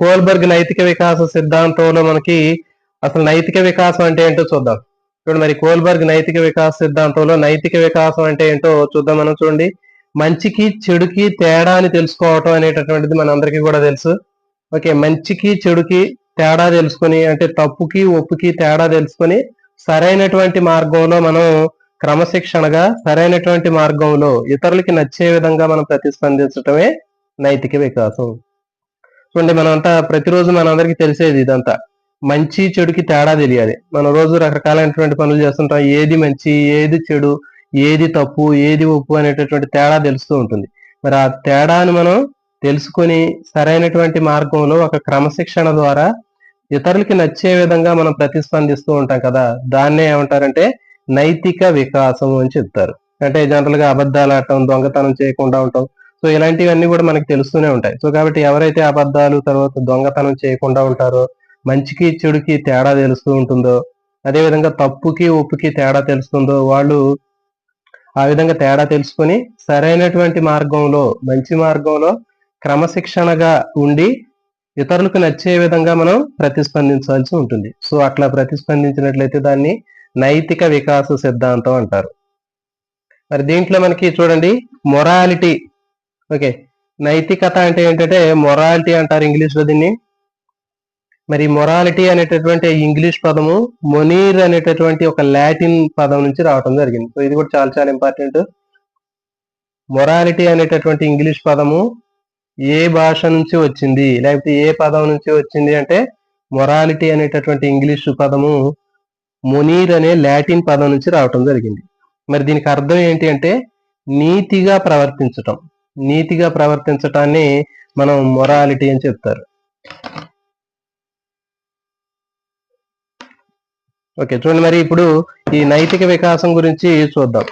Kohlberg నైతిక వికాస సిద్ధాంతంలో మనకి అసలు నైతిక వికాసం అంటే ఏంటో చూద్దాం. చూడండి, మరి కోల్బర్గ్ నైతిక వికాస సిద్ధాంతంలో నైతిక వికాసం అంటే ఏంటో చూద్దాం. మనం చూడండి, మంచికి చెడుకి తేడా అని తెలుసుకోవటం అనేటటువంటిది మనందరికీ కూడా తెలుసు. ఓకే, మంచికి చెడుకి తేడా తెలుసుకొని, అంటే తప్పుకి ఒప్పుకి తేడా తెలుసుకొని సరైనటువంటి మార్గంలో మనం క్రమశిక్షణగా సరైనటువంటి మార్గంలో ఇతరులకి నచ్చే విధంగా మనం ప్రతిస్పందించటమే నైతిక వికాసం. చూడండి, మనంతా ప్రతిరోజు మనందరికీ తెలిసేది ఇదంతా. మంచి చెడుకి తేడా తెలియాలి. మనం రోజు రకరకాలైనటువంటి పనులు చేస్తుంటాం. ఏది మంచి, ఏది చెడు, ఏది తప్పు, ఏది ఒప్పు అనేటటువంటి తేడా తెలుస్తూ ఉంటుంది. మరి ఆ తేడాను మనం తెలుసుకొని సరైనటువంటి మార్గంలో ఒక క్రమశిక్షణ ద్వారా ఇతరులకి నచ్చే విధంగా మనం ప్రతిస్పందిస్తూ ఉంటాం కదా, దాన్నే ఏమంటారంటే నైతిక వికాసం అని చెప్తారు. అంటే జనరల్ గా అబద్ధాలు ఆడటం, దొంగతనం చేయకుండా ఉంటాం. సో ఇలాంటివన్నీ కూడా మనకి తెలుస్తూనే ఉంటాయి. సో కాబట్టి ఎవరైతే అబద్ధాలు తర్వాత దొంగతనం చేయకుండా ఉంటారో, మంచికి చెడుకి తేడా తెలుస్తూ ఉంటుందో, అదేవిధంగా తప్పుకి ఒప్పుకి తేడా తెలుస్తుందో, వాళ్ళు ఆ విధంగా తేడా తెలుసుకొని సరైనటువంటి మార్గంలో, మంచి మార్గంలో క్రమశిక్షణగా ఉండి ఇతరులకు నచ్చే విధంగా మనం ప్రతిస్పందించాల్సి ఉంటుంది. సో అట్లా ప్రతిస్పందించినట్లయితే దాన్ని నైతిక వికాస సిద్ధాంతం అంటారు. మరి దీంట్లో మనకి చూడండి, మొరాలిటీ. ఓకే, నైతికత అంటే ఏంటంటే మొరాలిటీ అంటారు ఇంగ్లీష్ లో దీన్ని. మరి మొరాలిటీ అనేటటువంటి ఇంగ్లీష్ పదము మొనీర్ అనేటటువంటి ఒక లాటిన్ పదం నుంచి రావడం జరిగింది. సో ఇది కూడా చాలా చాలా ఇంపార్టెంట్. మొరాలిటీ అనేటటువంటి ఇంగ్లీష్ పదము ఏ భాష నుంచి వచ్చింది, లేకపోతే ఏ పదం నుంచి వచ్చింది అంటే మొరాలిటీ అనేటటువంటి ఇంగ్లీష్ పదము మొనీర్ అనే లాటిన్ పదం నుంచి రావటం జరిగింది. మరి దీనికి అర్థం ఏంటి అంటే నీతిగా ప్రవర్తించటం. నీతిగా ప్రవర్తించటాన్ని మనం మొరాలిటీ అని చెప్తారు. ఓకే, చూడండి, మరి ఇప్పుడు ఈ నైతిక వికాసం గురించి చూద్దాం.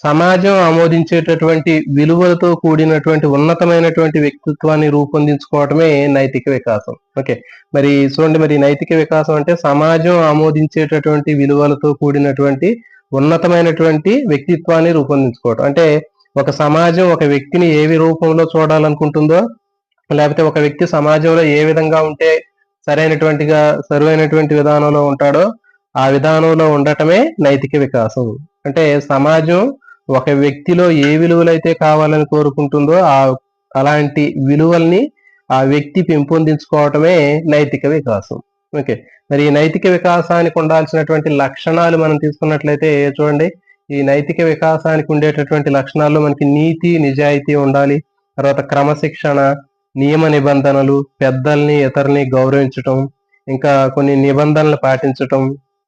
సమాజం ఆమోదించేటటువంటి విలువలతో కూడినటువంటి ఉన్నతమైనటువంటి వ్యక్తిత్వాన్ని రూపొందించుకోవటమే నైతిక వికాసం. ఓకే, మరి చూడండి, మరి నైతిక వికాసం అంటే సమాజం ఆమోదించేటటువంటి విలువలతో కూడినటువంటి ఉన్నతమైనటువంటి వ్యక్తిత్వాన్ని రూపొందించుకోవటం. అంటే ఒక సమాజం ఒక వ్యక్తిని ఏ రూపంలో చూడాలనుకుంటుందో, లేకపోతే ఒక వ్యక్తి సమాజంలో ఏ విధంగా ఉంటే సరైనటువంటి విధానంలో ఉంటాడో ఆ విధానంలో ఉండటమే నైతిక వికాసం. అంటే సమాజం ఒక వ్యక్తిలో ఏ విలువలైతే కావాలని కోరుకుంటుందో అలాంటి విలువల్ని ఆ వ్యక్తి పెంపొందించుకోవటమే నైతిక వికాసం. ఓకే, మరి ఈ నైతిక వికాసానికి ఉండాల్సినటువంటి లక్షణాలు మనం తీసుకున్నట్లయితే చూడండి, ఈ నైతిక వికాసానికి ఉండేటటువంటి లక్షణాల్లో మనకి నీతి, నిజాయితీ ఉండాలి. తర్వాత క్రమశిక్షణ, నియమ నిబంధనలు, పెద్దల్ని ఇతరుల్ని గౌరవించటం, ఇంకా కొన్ని నిబంధనలు పాటించటం,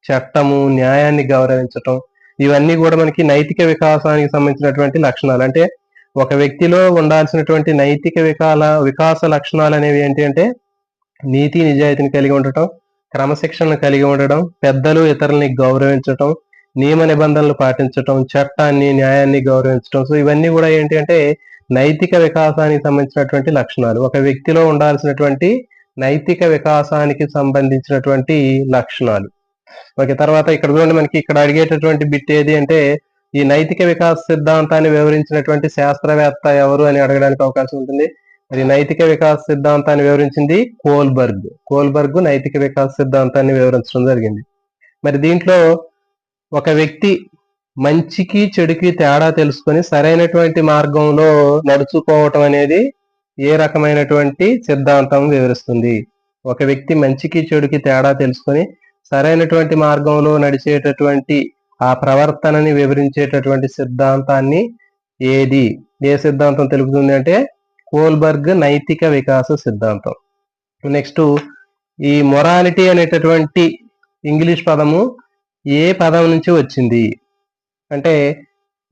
చట్టము, న్యాయాన్ని గౌరవించటం, ఇవన్నీ కూడా మనకి నైతిక వికాసానికి సంబంధించినటువంటి లక్షణాలు. అంటే ఒక వ్యక్తిలో ఉండాల్సినటువంటి నైతిక వికాస లక్షణాలు అనేవి ఏంటి అంటే నీతి, నిజాయితీని కలిగి ఉండటం, క్రమశిక్షణను కలిగి ఉండడం, పెద్దలు ఇతరుల్ని గౌరవించటం, నియమ నిబంధనలు పాటించటం, చట్టాన్ని, న్యాయాన్ని గౌరవించటం. సో ఇవన్నీ కూడా ఏంటి అంటే నైతిక వికాసానికి సంబంధించినటువంటి లక్షణాలు. ఒక వ్యక్తిలో ఉండాల్సినటువంటి నైతిక వికాసానికి సంబంధించినటువంటి లక్షణాలు. ఓకే, తర్వాత ఇక్కడ చూడండి, మనకి ఇక్కడ అడిగేటటువంటి బిట్ ఏది అంటే ఈ నైతిక వికాస సిద్ధాంతాన్ని వివరించినటువంటి శాస్త్రవేత్త ఎవరు అని అడగడానికి అవకాశం ఉంటుంది. మరి నైతిక వికాస సిద్ధాంతాన్ని వివరించింది కోల్బర్గ్ నైతిక వికాస సిద్ధాంతాన్ని వివరించడం జరిగింది. మరి దీంట్లో ఒక వ్యక్తి మంచికి చెడుకి తేడా తెలుసుకొని సరైనటువంటి మార్గంలో నడుచుకోవటం అనేది ఏ రకమైనటువంటి సిద్ధాంతం వివరిస్తుంది? ఒక వ్యక్తి మంచికి చెడుకి తేడా తెలుసుకొని సరైనటువంటి మార్గంలో నడిచేటటువంటి ఆ ప్రవర్తనని వివరించేటటువంటి సిద్ధాంతాన్ని ఏ సిద్ధాంతం తెలుపుతుంది అంటే కోల్బర్గ్ నైతిక వికాస సిద్ధాంతం. నెక్స్ట్, ఈ మొరాలిటీ అనేటటువంటి ఇంగ్లీష్ పదము ఏ పదం నుంచి వచ్చింది అంటే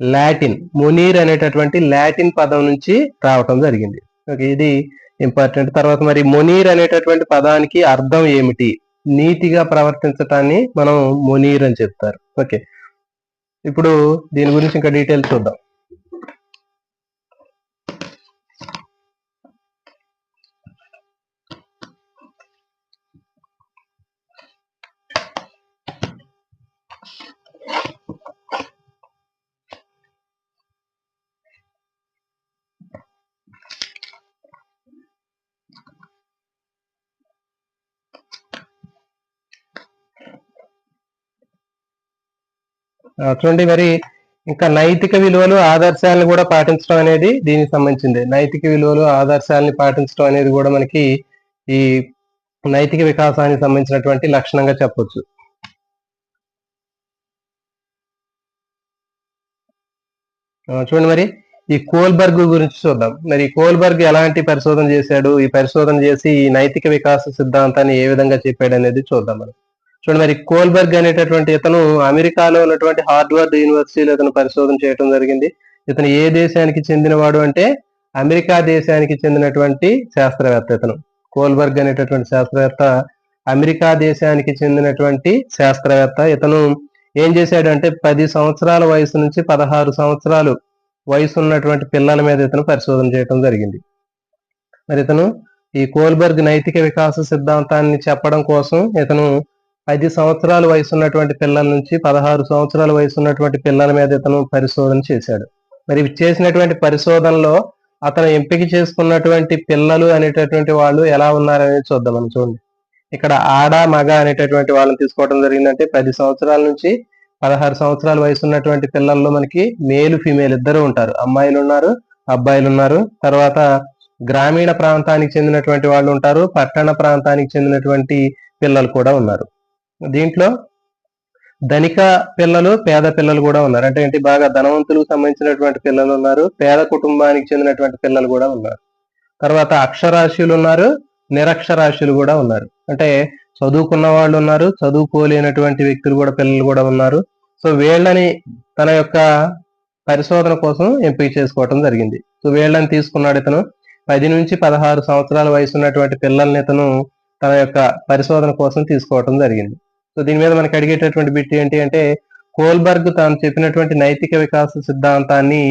లాటిన్, మొనీర్ అనేటటువంటి లాటిన్ పదం నుంచి రావటం జరిగింది. ఓకే, ఇది ఇంపార్టెంట్. తర్వాత మరి మొనీర్ అనేటటువంటి పదానికి అర్థం ఏమిటి? నీతిగా ప్రవర్తించటాన్ని మనం మొనీర్ అని చెప్తారు. ఓకే, ఇప్పుడు దీని గురించి ఇంకా డీటెయిల్స్ చూద్దాం. చూడండి మరి ఇంకా నైతిక విలువలు ఆదర్శాలను కూడా పాటించడం అనేది దీనికి సంబంధించింది. నైతిక విలువలు ఆదర్శాలని పాటించడం అనేది కూడా మనకి ఈ నైతిక వికాసానికి సంబంధించినటువంటి లక్షణంగా చెప్పొచ్చు. చూడండి మరి ఈ కోల్బర్గ్ గురించి చూద్దాం. మరి కోల్బర్గ్ ఎలాంటి పరిశోధన చేశాడు, ఈ పరిశోధన చేసి ఈ నైతిక వికాస సిద్ధాంతాన్ని ఏ విధంగా చెప్పాడు అనేది చూద్దాం మనం. చూడండి మరి కోల్బర్గ్ అనేటటువంటి ఇతను అమెరికాలో ఉన్నటువంటి హార్వర్డ్ యూనివర్సిటీలో ఇతను పరిశోధన చేయడం జరిగింది. ఇతను ఏ దేశానికి చెందినవాడు అంటే అమెరికా దేశానికి చెందినటువంటి శాస్త్రవేత్త. ఇతను కోల్బర్గ్ అనేటటువంటి శాస్త్రవేత్త అమెరికా దేశానికి చెందినటువంటి శాస్త్రవేత్త. ఇతను ఏం చేశాడు అంటే 10 సంవత్సరాల వయసు నుంచి 16 సంవత్సరాలు వయసు ఉన్నటువంటి పిల్లల మీద ఇతను పరిశోధన చేయడం జరిగింది. మరి ఇతను ఈ కోల్బర్గ్ నైతిక వికాస సిద్ధాంతాన్ని చెప్పడం కోసం ఇతను 10 సంవత్సరాల వయసు ఉన్నటువంటి పిల్లల నుంచి 16 సంవత్సరాల వయసు ఉన్నటువంటి పిల్లల మీద ఇతను పరిశోధన చేశాడు. మరి చేసినటువంటి పరిశోధనలో అతను ఎంపిక చేసుకున్నటువంటి పిల్లలు అనేటటువంటి వాళ్ళు ఎలా ఉన్నారనేది చూద్దాం మనం. చూడండి ఇక్కడ ఆడ మగ అనేటటువంటి వాళ్ళని తీసుకోవడం జరిగిందంటే 10 సంవత్సరాల నుంచి 16 సంవత్సరాల వయసు ఉన్నటువంటి పిల్లల్లో మనకి మేలు ఫీమేల్ ఇద్దరు ఉంటారు. అమ్మాయిలు ఉన్నారు, అబ్బాయిలు ఉన్నారు. తర్వాత గ్రామీణ ప్రాంతానికి చెందినటువంటి వాళ్ళు ఉంటారు, పట్టణ ప్రాంతానికి చెందినటువంటి పిల్లలు కూడా ఉన్నారు. దీంట్లో ధనిక పిల్లలు, పేద పిల్లలు కూడా ఉన్నారు. అంటే ఏంటి, బాగా ధనవంతులకు సంబంధించినటువంటి పిల్లలు ఉన్నారు, పేద కుటుంబానికి చెందినటువంటి పిల్లలు కూడా ఉన్నారు. తర్వాత అక్షరాస్యులు ఉన్నారు, నిరక్షరాస్యులు కూడా ఉన్నారు. అంటే చదువుకున్న వాళ్ళు ఉన్నారు, చదువుకోలేనటువంటి వ్యక్తులు కూడా, పిల్లలు కూడా ఉన్నారు. సో వీళ్ళని తన యొక్క పరిశోధన కోసం ఎంపిక చేసుకోవటం జరిగింది. సో వీళ్ళని తీసుకున్నాడు ఇతను. 10 నుంచి 16 సంవత్సరాల వయసు ఉన్నటువంటి పిల్లల్ని ఇతను తన యొక్క పరిశోధన కోసం తీసుకోవటం జరిగింది. సో దీని మీద మనకి అడిగేటటువంటి బిట్ ఏంటి అంటే, కోల్బర్గ్ తాను చెప్పినటువంటి నైతిక వికాస సిద్ధాంతాన్ని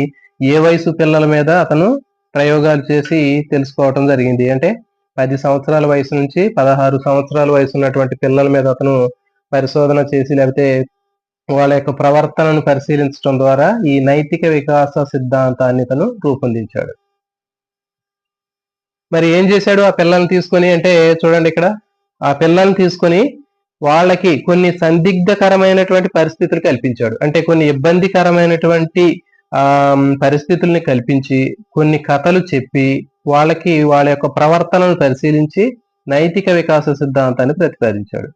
ఏ వయసు పిల్లల మీద అతను ప్రయోగాలు చేసి తెలుసుకోవటం జరిగింది అంటే 10 సంవత్సరాల వయసు నుంచి 16 సంవత్సరాల వయసు ఉన్నటువంటి పిల్లల మీద అతను పరిశోధన చేసి, లేకపోతే వాళ్ళ యొక్క ప్రవర్తనను పరిశీలించడం ద్వారా ఈ నైతిక వికాస సిద్ధాంతాన్ని తను రూపొందించాడు. మరి ఏం చేశాడు ఆ పిల్లల్ని తీసుకొని అంటే, చూడండి ఇక్కడ ఆ పిల్లల్ని తీసుకొని వాళ్ళకి కొన్ని సందిగ్ధకరమైనటువంటి పరిస్థితులు కల్పించాడు. అంటే కొన్ని ఇబ్బందికరమైనటువంటి పరిస్థితుల్ని కల్పించి, కొన్ని కథలు చెప్పి, వాళ్ళకి వాళ్ళ యొక్క ప్రవర్తనను పరిశీలించి నైతిక వికాస సిద్ధాంతాన్ని ప్రతిపాదించాడు.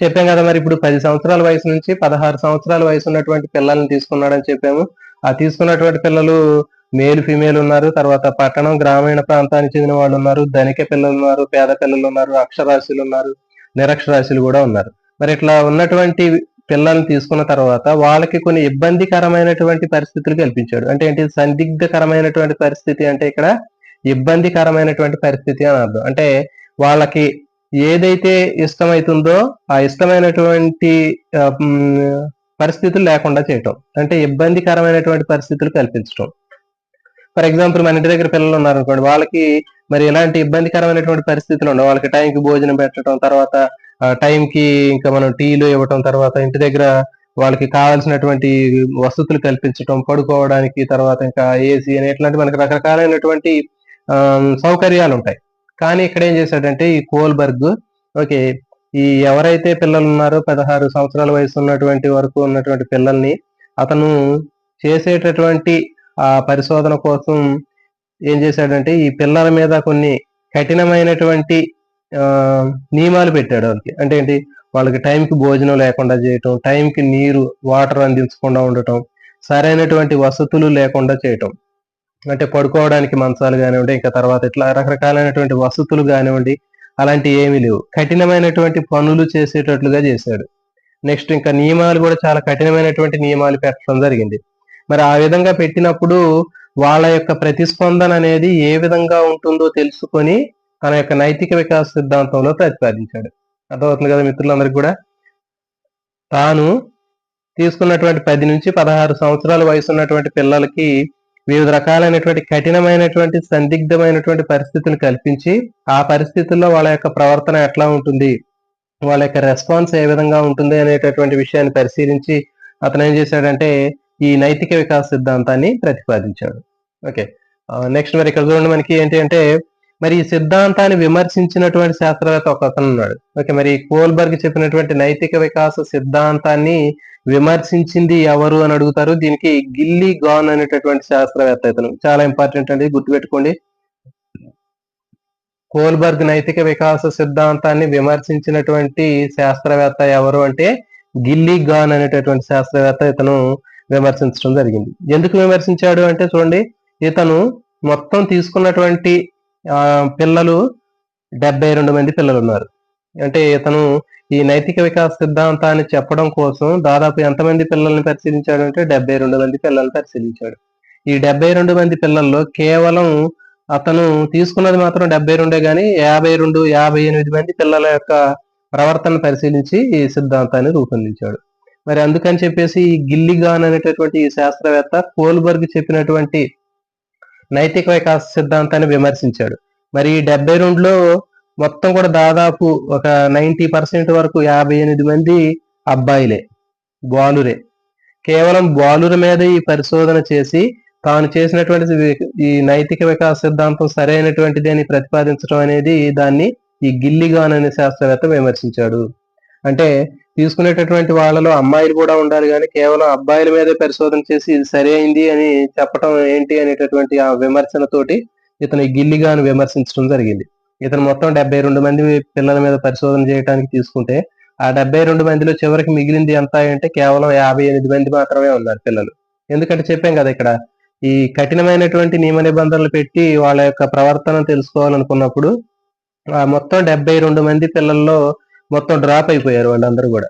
చెప్పాం కదా మరి ఇప్పుడు 10 సంవత్సరాల వయసు నుంచి 16 సంవత్సరాల వయసు ఉన్నటువంటి పిల్లల్ని తీసుకున్నాడని చెప్పాము. ఆ తీసుకున్నటువంటి పిల్లలు మేల్ ఫీమేల్ ఉన్నారు, తర్వాత పట్టణం గ్రామీణ ప్రాంతానికి చెందిన వాళ్ళు ఉన్నారు, ధనిక పిల్లలు ఉన్నారు, పేద పిల్లలు ఉన్నారు, అక్షరాస్యులు ఉన్నారు, నిరక్షరాస్యులు కూడా ఉన్నారు. మరి ఇట్లా ఉన్నటువంటి పిల్లల్ని తీసుకున్న తర్వాత వాళ్ళకి కొన్ని ఇబ్బందికరమైనటువంటి పరిస్థితులు కల్పించాడు. అంటే ఏంటి, సందిగ్ధకరమైనటువంటి పరిస్థితి అంటే ఇక్కడ ఇబ్బందికరమైనటువంటి పరిస్థితి అని అర్థం. అంటే వాళ్ళకి ఏదైతే ఇష్టమైతుందో ఆ ఇష్టమైనటువంటి పరిస్థితులు లేకుండా చేయటం, అంటే ఇబ్బందికరమైనటువంటి పరిస్థితులు కల్పించడం. ఫర్ ఎగ్జాంపుల్ మన ఇంటి దగ్గర పిల్లలు ఉన్నారు అనుకోండి, వాళ్ళకి మరి ఎలాంటి ఇబ్బందికరమైనటువంటి పరిస్థితులు ఉండవు. వాళ్ళకి టైంకి భోజనం పెట్టడం, తర్వాత టైంకి ఇంకా మనం టీలు ఇవ్వటం, తర్వాత ఇంటి దగ్గర వాళ్ళకి కావాల్సినటువంటి వసతులు కల్పించడం, పడుకోవడానికి, తర్వాత ఇంకా ఏసీ అని ఇట్లాంటి మనకి రకరకాలైనటువంటి సౌకర్యాలు ఉంటాయి. కానీ ఇక్కడ ఏం చేశాడంటే ఈ కోల్బర్గ్, ఓకే, ఈ ఎవరైతే పిల్లలు ఉన్నారో 16 సంవత్సరాల వయసు ఉన్నటువంటి వరకు ఉన్నటువంటి పిల్లల్ని అతను చేసేటటువంటి ఆ పరిశోధన కోసం ఏం చేశాడంటే ఈ పిల్లల మీద కొన్ని కఠినమైనటువంటి నియమాలు పెట్టాడు వాళ్ళకి. అంటే ఏంటి, వాళ్ళకి టైంకి భోజనం లేకుండా చేయటం, టైంకి నీరు వాటర్ అందించకుండా ఉండటం, సరైనటువంటి వసతులు లేకుండా చేయటం, అంటే పడుకోవడానికి మంచాలు కానివ్వండి, ఇంకా తర్వాత ఇట్లా రకరకాలైనటువంటి వసతులు కానివ్వండి, అలాంటివి ఏమీ లేవు. కఠినమైనటువంటి పనులు చేసేటట్లుగా చేశాడు. నెక్స్ట్ ఇంకా నియమాలు కూడా చాలా కఠినమైనటువంటి నియమాలు పెట్టడం జరిగింది. మరి ఆ విధంగా పెట్టినప్పుడు వాళ్ళ యొక్క ప్రతిస్పందన అనేది ఏ విధంగా ఉంటుందో తెలుసుకొని తన యొక్క నైతిక వికాస సిద్ధాంతంలో ప్రతిపాదించాడు. అర్థమవుతుంది కదా మిత్రులందరికీ కూడా. తాను తీసుకున్నటువంటి 10 నుంచి 16 సంవత్సరాల వయసు ఉన్నటువంటి పిల్లలకి వివిధ రకాలైనటువంటి కఠినమైనటువంటి సందిగ్ధమైనటువంటి పరిస్థితులు కల్పించి, ఆ పరిస్థితుల్లో వాళ్ళ యొక్క ప్రవర్తన ఎట్లా ఉంటుంది, వాళ్ళ యొక్క రెస్పాన్స్ ఏ విధంగా ఉంటుంది అనేటటువంటి విషయాన్ని పరిశీలించి అతను ఏం చేశాడంటే ఈ నైతిక వికాస సిద్ధాంతాన్ని ప్రతిపాదించాడు. ఓకే, నెక్స్ట్ మరి ఇక్కడ చూడండి మనకి ఏంటి అంటే మరి ఈ సిద్ధాంతాన్ని విమర్శించినటువంటి శాస్త్రవేత్త ఒక అతను ఉన్నాడు. ఓకే, మరి కోల్బర్గ్ చెప్పినటువంటి నైతిక వికాస సిద్ధాంతాన్ని విమర్శించింది ఎవరు అని అడుగుతారు. దీనికి గిల్లీ గాన్ అనేటటువంటి శాస్త్రవేత్త ఇతను. చాలా ఇంపార్టెంట్ అండి, గుర్తుపెట్టుకోండి. కోల్బర్గ్ నైతిక వికాస సిద్ధాంతాన్ని విమర్శించినటువంటి శాస్త్రవేత్త ఎవరు అంటే గిల్లీ గాన్ అనేటటువంటి శాస్త్రవేత్త ఇతను విమర్శించడం జరిగింది. ఎందుకు విమర్శించాడు అంటే చూడండి, ఇతను మొత్తం తీసుకున్నటువంటి పిల్లలు 72 మంది పిల్లలు ఉన్నారు. అంటే ఇతను ఈ నైతిక వికాస సిద్ధాంతాన్ని చెప్పడం కోసం దాదాపు ఎంతమంది పిల్లల్ని పరిశీలించాడు అంటే 72 మంది పిల్లల్ని పరిశీలించాడు. ఈ 72 మంది పిల్లల్లో కేవలం అతను తీసుకున్నది మాత్రం 72 గాని 58 మంది పిల్లల యొక్క ప్రవర్తన పరిశీలించి ఈ సిద్ధాంతాన్ని రూపొందించాడు. మరి అందుకని చెప్పేసి ఈ గిల్లిగాన్ అనేటటువంటి ఈ శాస్త్రవేత్త కోల్బర్గ్ చెప్పినటువంటి నైతిక వికాస సిద్ధాంతాన్ని విమర్శించాడు. మరి ఈ 72లో మొత్తం కూడా దాదాపు ఒక 90% వరకు 58 మంది అబ్బాయిలే, బాలురే. కేవలం బాలుర మీద ఈ పరిశోధన చేసి తాను చేసినటువంటి ఈ నైతిక వికాస సిద్ధాంతం సరైనటువంటిది అని ప్రతిపాదించడం అనేది దాన్ని ఈ గిల్లిగాన్ అనే శాస్త్రవేత్త విమర్శించాడు. అంటే తీసుకునేటటువంటి వాళ్ళలో అమ్మాయిలు కూడా ఉండాలి, కానీ కేవలం అబ్బాయిల మీదే పరిశోధన చేసి ఇది సరైంది అని చెప్పడం ఏంటి అనేటటువంటి ఆ విమర్శనతోటి ఇతను ఈ గిల్లిగాన్ విమర్శించడం జరిగింది. ఇతను మొత్తం 72 మంది పిల్లల మీద పరిశోధన చేయడానికి తీసుకుంటే ఆ 72 మందిలో చివరికి మిగిలింది ఎంత అంటే కేవలం 58 మంది మాత్రమే ఉన్నారు పిల్లలు. ఎందుకంటే చెప్పాం కదా, ఇక్కడ ఈ కఠినమైనటువంటి నియమ నిబంధనలు పెట్టి వాళ్ళ యొక్క ప్రవర్తన తెలుసుకోవాలనుకున్నప్పుడు మొత్తం 72 మంది పిల్లల్లో మొత్తం డ్రాప్ అయిపోయారు వాళ్ళందరూ కూడా.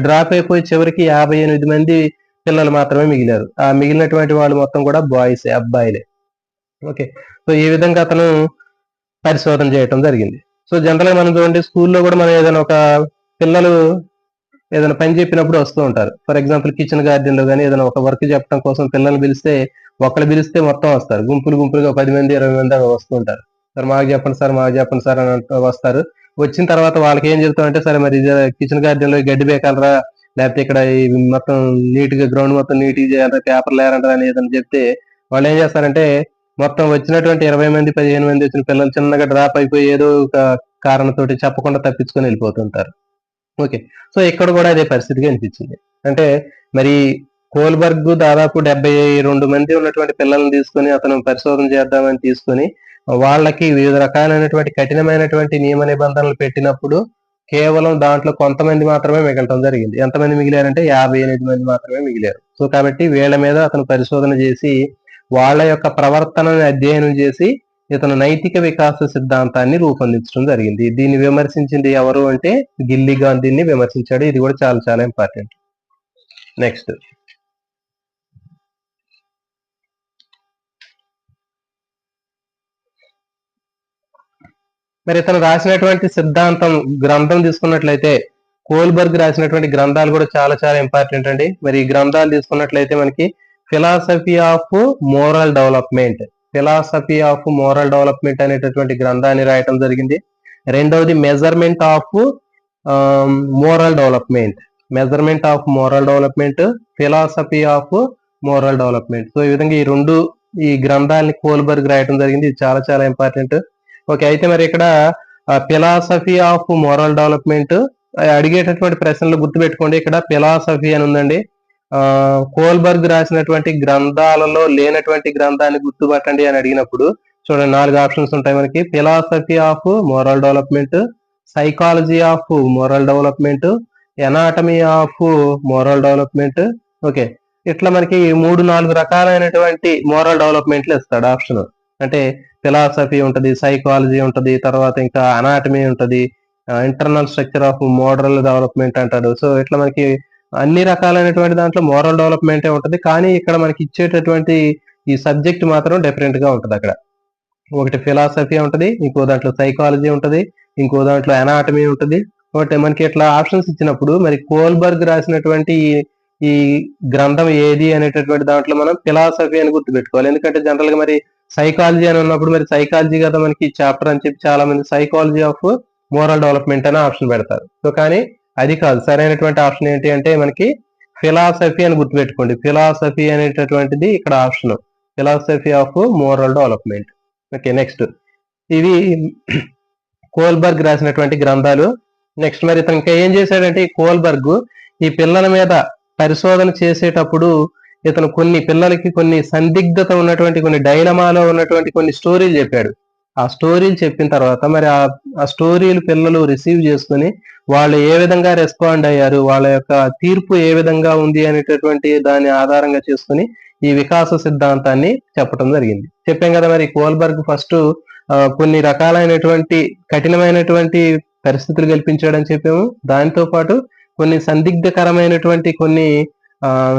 డ్రాప్ అయిపోయి చివరికి 58 మంది పిల్లలు మాత్రమే మిగిలారు. ఆ మిగిలినటువంటి వాళ్ళు మొత్తం కూడా బాయ్సే, అబ్బాయిలే. ఓకే, సో ఈ విధంగా అతను పరిశోధన చేయటం జరిగింది. సో జనరల్ గా మనం చూడండి, స్కూల్లో కూడా మనం ఏదైనా ఒక పిల్లలు ఏదైనా పని చెప్పినప్పుడు వస్తూ ఉంటారు. ఫర్ ఎగ్జాంపుల్ కిచెన్ గార్డెన్ లో కానీ ఏదైనా ఒక వర్క్ చెప్పడం కోసం పిల్లల్ని పిలిస్తే ఒకళ్ళు పిలిస్తే మొత్తం వస్తారు, గుంపులుగా 10 మంది 20 మంది వస్తూ ఉంటారు. సార్ మాకు చెప్పండి సార్, మాకు చెప్పండి సార్ అని వస్తారు. వచ్చిన తర్వాత వాళ్ళకి ఏం చెప్తామంటే, సరే మరి కిచెన్ గార్డెన్ లో గడ్డి బేకాలరా, లేకపోతే ఇక్కడ మొత్తం నీట్ గా గ్రౌండ్ మొత్తం నీట్ గా చేయాలరా, పేపర్లు లేరంటారా అని ఏదైనా చెప్తే వాళ్ళు ఏం చేస్తారంటే మొత్తం వచ్చినటువంటి 20 మంది 15 మంది వచ్చిన పిల్లలు చిన్నగా డ్రాప్ అయిపోయి ఏదో ఒక కారణంతో చెప్పకుండా తప్పించుకొని వెళ్ళిపోతుంటారు. ఓకే, సో ఇక్కడ కూడా అదే పరిస్థితిగా అనిపించింది. అంటే మరి కోల్బర్గ్ దాదాపు 72 మంది ఉన్నటువంటి పిల్లల్ని తీసుకొని అతను పరిశోధన చేద్దామని తీసుకొని వాళ్ళకి వివిధ రకాలైనటువంటి కఠినమైనటువంటి నియమ నిబంధనలు పెట్టినప్పుడు కేవలం దాంట్లో కొంతమంది మాత్రమే మిగలటం జరిగింది. ఎంతమంది మిగిలారంటే 58 మంది మాత్రమే మిగిలారు. సో కాబట్టి వీళ్ళ మీద అతను పరిశోధన చేసి వాళ్ళ యొక్క ప్రవర్తనని అధ్యయనం చేసి ఇతను నైతిక వికాస సిద్ధాంతాన్ని రూపొందించడం జరిగింది. దీన్ని విమర్శించింది ఎవరు అంటే గిల్లిగాన్ దీన్ని విమర్శించాడు. ఇది కూడా చాలా చాలా ఇంపార్టెంట్. నెక్స్ట్, మరి ఇతను రాసినటువంటి సిద్ధాంతం గ్రంథం తీసుకున్నట్లయితే కోల్బర్గ్ రాసినటువంటి గ్రంథాలు కూడా చాలా చాలా ఇంపార్టెంట్ అండి. మరి ఈ గ్రంథాలు తీసుకున్నట్లయితే మనకి philosophy of moral development, philosophy of moral development అనేటటువంటి గ్రంథాన్ని రాయటం జరిగింది. రెండవది measurement of moral development, measurement of moral development, philosophy of moral development. So ఈ విధంగా ఈ గ్రంథాలని కోల్బర్గ్ రాయటం జరిగింది. ఇది చాలా చాలా ఇంపార్టెంట్. ఓకే, అయితే మరి ఇక్కడ ఫిలాసఫీ ఆఫ్ మోరల్ డెవలప్మెంట్ అడిగేటటువంటి ప్రశ్నలు గుర్తుపెట్టుకోండి. ఇక్కడ ఫిలాసఫీ అని ఉందండి. కోల్బర్గ్ రాసినటువంటి గ్రంథాలలో లేనటువంటి గ్రంథాన్ని గుర్తుపట్టండి అని అడిగినప్పుడు చూడండి 4 ఆప్షన్స్ ఉంటాయి మనకి. Philosophy of moral development, psychology of moral development, anatomy of moral development. Okay, ఇట్లా మనకి 3-4 రకాలైనటువంటి మోరల్ డెవలప్మెంట్లు ఇస్తాడు ఆప్షన్. అంటే ఫిలాసఫీ ఉంటది, సైకాలజీ ఉంటది, తర్వాత ఇంకా అనాటమీ ఉంటది, internal structure of moral development అంటాడు. సో ఇట్లా మనకి అన్ని రకాలైనటువంటి దాంట్లో మోరల్ డెవలప్మెంటే ఉంటది. కానీ ఇక్కడ మనకి ఇచ్చేటటువంటి ఈ సబ్జెక్ట్ మాత్రం డిఫరెంట్ గా ఉంటది. అక్కడ ఒకటి ఫిలాసఫీ ఉంటది, ఇంకో దాంట్లో సైకాలజీ ఉంటది, ఇంకో దాంట్లో అనాటమీ ఉంటది. ఒకటి మనకి ఇట్లా ఆప్షన్స్ ఇచ్చినప్పుడు మరి కోల్బర్గ్ రాసినటువంటి ఈ గ్రంథం ఏది అనేటటువంటి దాంట్లో మనం ఫిలాసఫీ అని గుర్తుపెట్టుకోవాలి. ఎందుకంటే జనరల్ గా మరి సైకాలజీ అని ఉన్నప్పుడు మరి సైకాలజీ కదా మనకి చాప్టర్ అని చెప్పి చాలా మంది సైకాలజీ ఆఫ్ మోరల్ డెవలప్మెంట్ అనే ఆప్షన్ పెడతారు. సో కానీ అది కాదు, సరైనటువంటి ఆప్షన్ ఏంటి అంటే మనకి ఫిలాసఫీ అని గుర్తుపెట్టుకోండి. ఫిలాసఫీ అనేటటువంటిది ఇక్కడ option, philosophy of moral development. Okay, next ఇవి కోల్బర్గ్ రాసినటువంటి గ్రంథాలు. నెక్స్ట్ మరి ఇతను ఇంకా ఏం చేశాడంటే ఈ కోల్బర్గ్ ఈ పిల్లల మీద పరిశోధన చేసేటప్పుడు ఇతను కొన్ని పిల్లలకి కొన్ని సందిగ్ధత ఉన్నటువంటి కొన్ని డైలమాలో ఉన్నటువంటి కొన్ని స్టోరీలు చెప్పాడు. ఆ స్టోరీలు చెప్పిన తర్వాత మరి ఆ స్టోరీలు పిల్లలు రిసీవ్ చేసుకుని వాళ్ళు ఏ విధంగా రెస్పాండ్ అయ్యారు, వాళ్ళ యొక్క తీర్పు ఏ విధంగా ఉంది అనేటటువంటి దాన్ని ఆధారంగా చేసుకుని ఈ వికాస సిద్ధాంతాన్ని చెప్పడం జరిగింది. చెప్పాం కదా మరి కోల్బర్గ్ ఫస్ట్ కొన్ని రకాలైనటువంటి కఠినమైనటువంటి పరిస్థితులు కల్పించాడని చెప్పాము. దానితో పాటు కొన్ని సందిగ్ధకరమైనటువంటి కొన్ని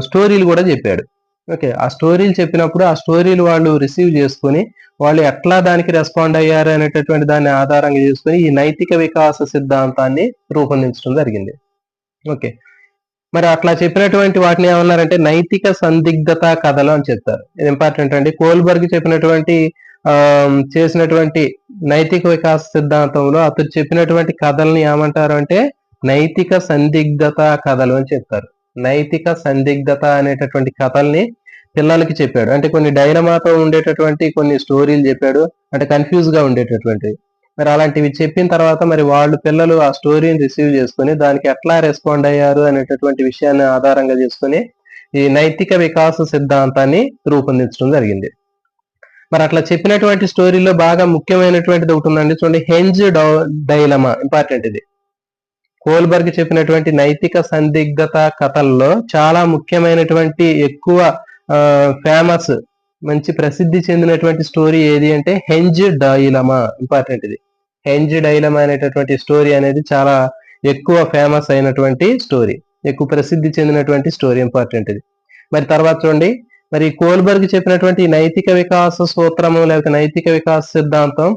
స్టోరీలు కూడా చెప్పాడు. ఓకే, ఆ స్టోరీలు చెప్పినప్పుడు ఆ స్టోరీలు వాళ్ళు రిసీవ్ చేసుకుని వాళ్ళు ఎట్లా దానికి రెస్పాండ్ అయ్యారు అనేటటువంటి దాన్ని ఆధారంగా చేసుకుని ఈ నైతిక వికాస సిద్ధాంతాన్ని రూపొందించడం జరిగింది. ఓకే, మరి అట్లా చెప్పినటువంటి వాటిని ఏమన్నారంటే నైతిక సందిగ్ధత కథలు అని చెప్తారు. ఇది ఇంపార్టెంట్ అండి. కోల్బర్గ్ చెప్పినటువంటి చేసినటువంటి నైతిక వికాస సిద్ధాంతంలో అతను చెప్పినటువంటి కథల్ని ఏమంటారు అంటే నైతిక సందిగ్ధత కథలు అని చెప్తారు. నైతిక సందిగ్ధత అనేటటువంటి కథల్ని పిల్లలకి చెప్పాడు. అంటే కొన్ని డైలమాతో ఉండేటటువంటి కొన్ని స్టోరీలు చెప్పాడు, అంటే కన్ఫ్యూజ్ గా ఉండేటటువంటి. మరి అలాంటివి చెప్పిన తర్వాత మరి వాళ్ళు పిల్లలు ఆ స్టోరీని రిసీవ్ చేసుకుని దానికి ఎట్లా రెస్పాండ్ అయ్యారు అనేటటువంటి విషయాన్ని ఆధారంగా చేసుకుని ఈ నైతిక వికాస సిద్ధాంతాన్ని రూపొందించడం జరిగింది. మరి అట్లా చెప్పినటువంటి స్టోరీలో బాగా ముఖ్యమైనటువంటిది ఒకటి ఉందండి, చూడండి, హెంజ్ డైలమా. ఇంపార్టెంట్ ఇది. కోల్బర్గ్ చెప్పినటువంటి నైతిక సందిగ్ధత కథల్లో చాలా ముఖ్యమైనటువంటి ఎక్కువ ఫేమస్ మంచి ప్రసిద్ధి చెందినటువంటి స్టోరీ ఏది అంటే హెంజ్ డైలమా. ఇంపార్టెంట్ ఇది. హెంజ్ డైలమా అనేటటువంటి స్టోరీ అనేది చాలా ఎక్కువ ఫేమస్ అయినటువంటి స్టోరీ, ఎక్కువ ప్రసిద్ధి చెందినటువంటి స్టోరీ. ఇంపార్టెంట్ ఇది. మరి తర్వాత చూడండి, మరి కోల్బర్గ్ చెప్పినటువంటి నైతిక వికాస సూత్రము లేకపోతే నైతిక వికాస సిద్ధాంతం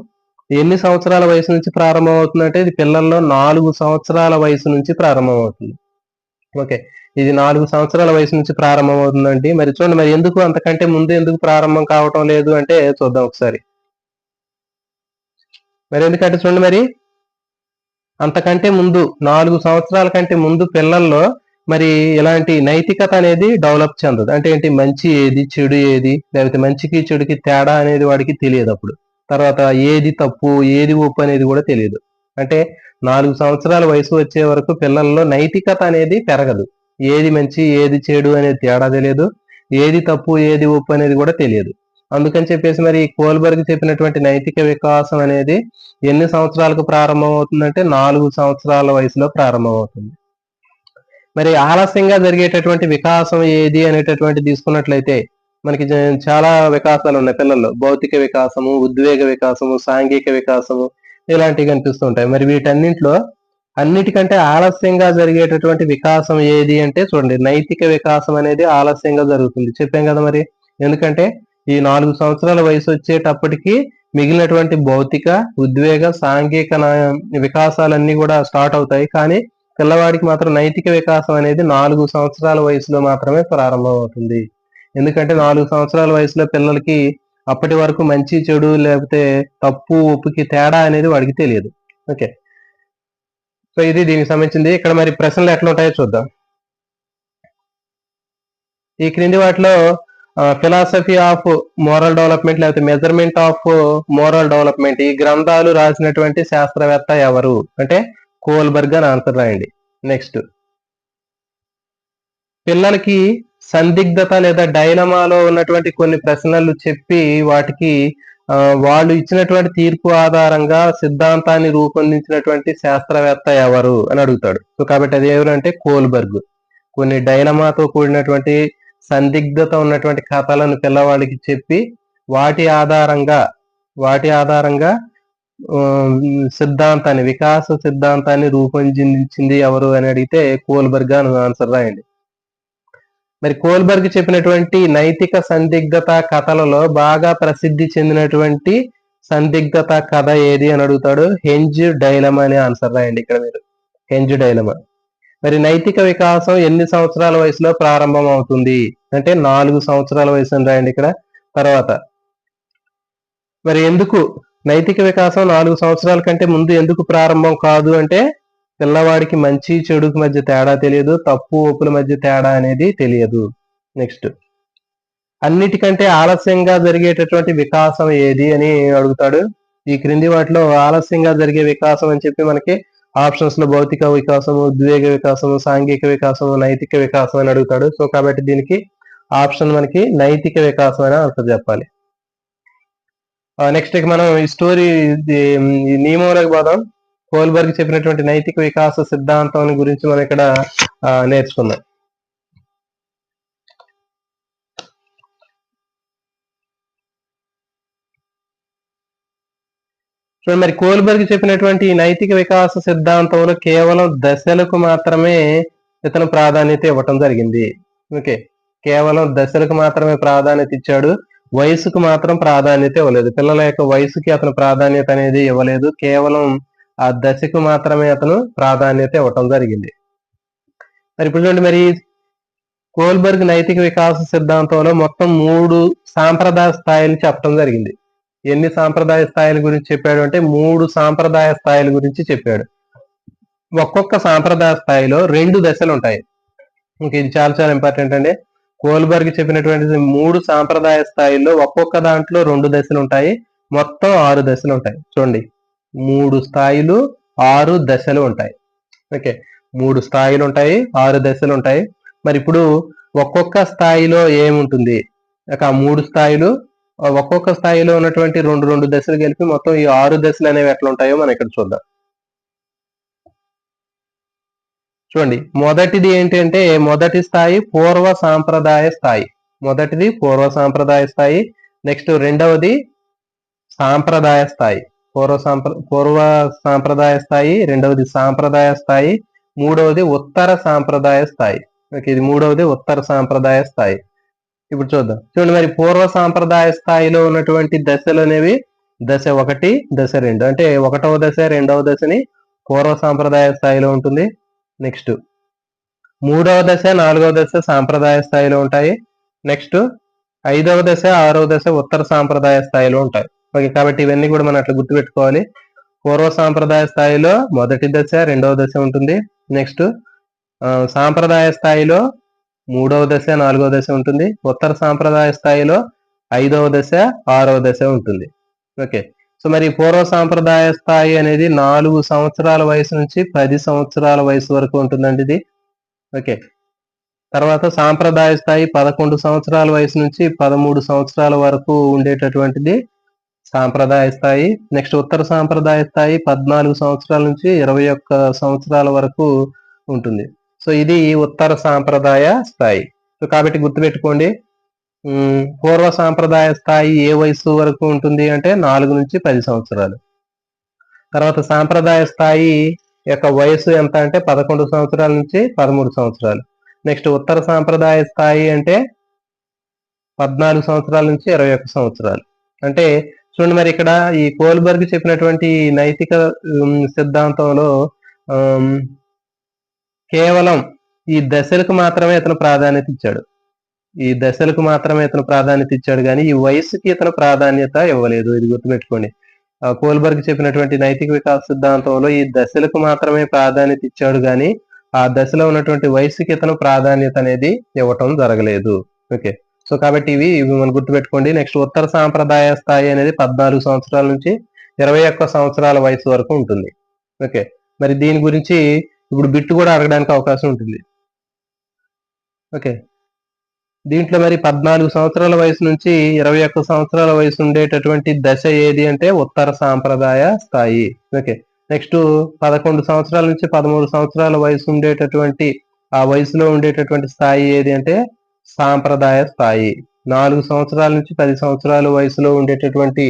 ఎన్ని సంవత్సరాల వయసు నుంచి ప్రారంభం అవుతుందంటే ఇది పిల్లల్లో 4 సంవత్సరాల వయసు నుంచి ప్రారంభం అవుతుంది. ఓకే, ఇది 4 సంవత్సరాల వయసు నుంచి ప్రారంభం అవుతుందండి. మరి చూడండి, మరి ఎందుకు అంతకంటే ముందు ఎందుకు ప్రారంభం కావటం లేదు అంటే చూద్దాం ఒకసారి. మరి ఎందుకంటే చూడండి, మరి అంతకంటే ముందు 4 సంవత్సరాల కంటే ముందు పిల్లల్లో మరి ఇలాంటి నైతికత అనేది డెవలప్ చెందదు. అంటే ఏంటి, మంచి ఏది చెడు ఏది లేకపోతే మంచికి చెడుకి తేడా అనేది వాడికి తెలియదు. అప్పుడు తర్వాత ఏది తప్పు ఏది ఒప్పు అనేది కూడా తెలియదు. అంటే 4 సంవత్సరాల వయసు వచ్చే వరకు పిల్లల్లో నైతికత అనేది పెరగదు. ఏది మంచి ఏది చెడు అనేది తేడా తెలియదు, ఏది తప్పు ఏది ఒప్పు అనేది కూడా తెలియదు. అందుకని చెప్పేసి మరి కోల్బర్గ్ చెప్పినటువంటి నైతిక వికాసం అనేది ఎన్ని సంవత్సరాలకు ప్రారంభం అవుతుందంటే 4 సంవత్సరాల వయసులో ప్రారంభం అవుతుంది. మరి ఆలస్యంగా జరిగేటటువంటి వికాసం ఏది అనేటటువంటి తీసుకున్నట్లయితే మనకి చాలా వికాసాలు ఉన్నాయి పిల్లల్లో. భౌతిక వికాసము, ఉద్వేగ వికాసము, సాంఘిక వికాసము ఇలాంటివి కనిపిస్తుంటాయి. మరి వీటన్నింటిలో అన్నిటికంటే ఆలస్యంగా జరిగేటటువంటి వికాసం ఏది అంటే చూడండి, నైతిక వికాసం అనేది ఆలస్యంగా జరుగుతుంది. చెప్పాం కదా మరి. ఎందుకంటే ఈ 4 సంవత్సరాల వయసు వచ్చేటప్పటికి మిగిలినటువంటి భౌతిక, ఉద్వేగ, సాంఘిక వికాసాలన్నీ కూడా స్టార్ట్ అవుతాయి. కానీ పిల్లవాడికి మాత్రం నైతిక వికాసం అనేది 4 సంవత్సరాల వయసులో మాత్రమే ప్రారంభం అవుతుంది. ఎందుకంటే 4 సంవత్సరాల వయసులో పిల్లలకి అప్పటి వరకు మంచి చెడు లేకపోతే తప్పు ఒప్పుకి తేడా అనేది వాడికి తెలియదు. ఓకే, సో ఇది దీనికి సంబంధించింది. ఇక్కడ మరి ప్రశ్నలు ఎట్లా ఉంటాయో చూద్దాం. ఈ క్రింది వాటిలో ఫిలాసఫీ ఆఫ్ మోరల్ డెవలప్మెంట్ లేకపోతే మెజర్మెంట్ ఆఫ్ మోరల్ డెవలప్మెంట్ ఈ గ్రంథాలు రాసినటువంటి శాస్త్రవేత్త ఎవరు అంటే కోల్బర్గ్ అని ఆన్సర్ రాయండి. నెక్స్ట్, పిల్లలకి సందిగ్ధత లేదా డైలమాలో ఉన్నటువంటి కొన్ని ప్రశ్నలు చెప్పి వాటికి వాళ్ళు ఇచ్చినటువంటి తీర్పు ఆధారంగా సిద్ధాంతాన్ని రూపొందించినటువంటి శాస్త్రవేత్త ఎవరు అని అడుగుతాడు. సో కాబట్టి అది ఎవరంటే కోల్బర్గ్. కొన్ని డైలమాతో కూడినటువంటి సందిగ్ధత ఉన్నటువంటి కథలను పిల్లవాడికి చెప్పి వాటి ఆధారంగా సిద్ధాంతాన్ని వికాస సిద్ధాంతాన్ని రూపొందించింది ఎవరు అని అడిగితే కోల్బర్గ్ అని ఆన్సర్ రాయండి. మరి కోల్బర్గ్ చెప్పినటువంటి నైతిక సందిగ్ధత కథలలో బాగా ప్రసిద్ధి చెందినటువంటి సందిగ్ధత కథ ఏది అని అడుగుతాడు. హెంజ్ డైలమా అని ఆన్సర్ రాయండి ఇక్కడ మీరు. Henge dilemma. మరి నైతిక వికాసం ఎన్ని సంవత్సరాల వయసులో ప్రారంభం అవుతుంది అంటే 4 సంవత్సరాల వయసు అని రాయండి ఇక్కడ. తర్వాత మరి ఎందుకు నైతిక వికాసం 4 సంవత్సరాల కంటే ముందు ఎందుకు ప్రారంభం కాదు అంటే పిల్లవాడికి మంచి చెడుకు మధ్య తేడా తెలియదు, తప్పు ఒప్పుల మధ్య తేడా అనేది తెలియదు. నెక్స్ట్, అన్నిటికంటే ఆలస్యంగా జరిగేటటువంటి వికాసం ఏది అని అడుగుతాడు. ఈ క్రింది వాటిలో ఆలస్యంగా జరిగే వికాసం అని చెప్పి మనకి ఆప్షన్స్ లో భౌతిక వికాసము, ఉద్వేగ వికాసము, సాంఘిక వికాసము, నైతిక వికాసం అని అడుగుతాడు. సో కాబట్టి దీనికి ఆప్షన్ మనకి నైతిక వికాసం అని ఆన్సర్ చెప్పాలి. నెక్స్ట్ మనం ఈ స్టోరీ నియమంలోకి పోదాం. కోల్బర్గ్ చెప్పినటువంటి నైతిక వికాస సిద్ధాంతం గురించి మనం ఇక్కడ నేర్చుకుందాం. చూడండి, మరి కోల్బర్గ్ చెప్పినటువంటి నైతిక వికాస సిద్ధాంతంలో కేవలం దశలకు మాత్రమే ఇతను ప్రాధాన్యత ఇవ్వటం జరిగింది. ఓకే, కేవలం దశలకు మాత్రమే ప్రాధాన్యత ఇచ్చాడు, వయసుకు మాత్రం ప్రాధాన్యత ఇవ్వలేదు. పిల్లల యొక్క వయసుకి అతను ప్రాధాన్యత అనేది ఇవ్వలేదు, కేవలం ఆ దశకు మాత్రమే అతను ప్రాధాన్యత ఇవ్వటం జరిగింది. మరి ఇప్పుడు చూడండి, మరి కోల్బర్గ్ నైతిక వికాస సిద్ధాంతంలో మొత్తం 3 సాంప్రదాయ స్థాయిలు చెప్పడం జరిగింది. ఎన్ని సాంప్రదాయ స్థాయిల గురించి చెప్పాడు అంటే 3 సాంప్రదాయ స్థాయిల గురించి చెప్పాడు. ఒక్కొక్క సాంప్రదాయ స్థాయిలో 2 దశలు ఉంటాయి. ఇంక ఇది చాలా చాలా ఇంపార్టెంట్ అండి. కోల్బర్గ్ చెప్పినటువంటి 3 సాంప్రదాయ స్థాయిల్లో ఒక్కొక్క దాంట్లో 2 దశలు ఉంటాయి, మొత్తం 6 దశలు ఉంటాయి. చూడండి, 3 స్థాయిలు 6 దశలు ఉంటాయి. ఓకే, 3 స్థాయిలు ఉంటాయి, 6 దశలు ఉంటాయి. మరి ఇప్పుడు ఒక్కొక్క స్థాయిలో ఏముంటుంది, ఆ 3 స్థాయిలు ఒక్కొక్క స్థాయిలో ఉన్నటువంటి 2 దశలు కలిపి మొత్తం ఈ 6 దశలు అనేవి ఎట్లా ఉంటాయో మనం ఇక్కడ చూద్దాం. చూడండి, మొదటిది ఏంటంటే మొదటి స్థాయి పూర్వ సాంప్రదాయ స్థాయి. మొదటిది పూర్వ సాంప్రదాయ స్థాయి. నెక్స్ట్ రెండవది సాంప్రదాయ స్థాయి, పూర్వ సాంప్రదాయ స్థాయి. రెండవది సాంప్రదాయ స్థాయి. మూడవది ఉత్తర సాంప్రదాయ స్థాయి. ఓకే, ఇది మూడవది ఉత్తర సాంప్రదాయ స్థాయి. ఇప్పుడు చూద్దాం. చూడండి, మరి పూర్వ సాంప్రదాయ స్థాయిలో ఉన్నటువంటి దశలు అనేవి దశ 1, దశ 2. అంటే 1వ దశ 2వ దశని పూర్వ సాంప్రదాయ స్థాయిలో ఉంటుంది. నెక్స్ట్ 3వ దశ 4వ దశ సాంప్రదాయ స్థాయిలో ఉంటాయి. నెక్స్ట్ 5వ దశ 6వ దశ ఉత్తర సాంప్రదాయ స్థాయిలో ఉంటాయి. ఓకే, కాబట్టి ఇవన్నీ కూడా మనం అట్లా గుర్తుపెట్టుకోవాలి. పూర్వ సాంప్రదాయ స్థాయిలో మొదటి దశ 2వ దశ ఉంటుంది. నెక్స్ట్ సాంప్రదాయ స్థాయిలో 3వ దశ 4వ దశ ఉంటుంది. ఉత్తర సాంప్రదాయ స్థాయిలో 5వ దశ 6వ దశ ఉంటుంది. ఓకే, సో మరి పూర్వ సాంప్రదాయ స్థాయి అనేది 4 సంవత్సరాల వయసు నుంచి 10 సంవత్సరాల వయసు వరకు ఉంటుందండి ఇది. ఓకే, తర్వాత సాంప్రదాయ స్థాయి 11 సంవత్సరాల వయసు నుంచి 13 సంవత్సరాల వరకు ఉండేటటువంటిది సాంప్రదాయ స్థాయి. నెక్స్ట్ ఉత్తర సాంప్రదాయ స్థాయి 14 సంవత్సరాల నుంచి 21 సంవత్సరాల వరకు ఉంటుంది. సో ఇది ఉత్తర సాంప్రదాయ స్థాయి. సో కాబట్టి గుర్తుపెట్టుకోండి, పూర్వ సాంప్రదాయ స్థాయి ఏ వయసు వరకు ఉంటుంది అంటే 4 నుంచి 10 సంవత్సరాలు. తర్వాత సాంప్రదాయ స్థాయి యొక్క వయసు ఎంత అంటే 11 సంవత్సరాల నుంచి 13 సంవత్సరాలు. నెక్స్ట్ ఉత్తర సాంప్రదాయ స్థాయి అంటే 14 సంవత్సరాల నుంచి 21 సంవత్సరాలు. అంటే చూడండి, మరి ఇక్కడ ఈ కోల్బర్గ్ చెప్పినటువంటి నైతిక సిద్ధాంతంలో కేవలం ఈ దశలకు మాత్రమే ఇతను ప్రాధాన్యత ఇచ్చాడు. ఈ దశలకు మాత్రమే ఇతను ప్రాధాన్యత ఇచ్చాడు కానీ ఈ వయసుకి ఇతను ప్రాధాన్యత ఇవ్వలేదు. ఇది గుర్తుపెట్టుకోండి. కోల్బర్గ్ చెప్పినటువంటి నైతిక వికాస సిద్ధాంతంలో ఈ దశలకు మాత్రమే ప్రాధాన్యత ఇచ్చాడు కానీ ఆ దశలో ఉన్నటువంటి వయసుకి ఇతను ప్రాధాన్యత అనేది ఇవ్వటం జరగలేదు. ఓకే, సో కాబట్టి ఇవి మనం గుర్తుపెట్టుకోండి. నెక్స్ట్ ఉత్తర సాంప్రదాయ స్థాయి అనేది 14 సంవత్సరాల నుంచి 21 సంవత్సరాల వయసు వరకు ఉంటుంది. ఓకే, మరి దీని గురించి ఇప్పుడు బిట్టు కూడా అడగడానికి అవకాశం ఉంటుంది. ఓకే, దీంట్లో మరి 14 సంవత్సరాల వయసు నుంచి 21 సంవత్సరాల వయసు ఉండేటటువంటి దశ ఏది అంటే ఉత్తర సాంప్రదాయ స్థాయి. ఓకే, నెక్స్ట్ 11 సంవత్సరాల నుంచి 13 సంవత్సరాల వయసు ఉండేటటువంటి ఆ వయసులో ఉండేటటువంటి స్థాయి ఏది అంటే సాంప్రదాయ స్థాయి. 4 సంవత్సరాల నుంచి 10 సంవత్సరాల వయసులో ఉండేటటువంటి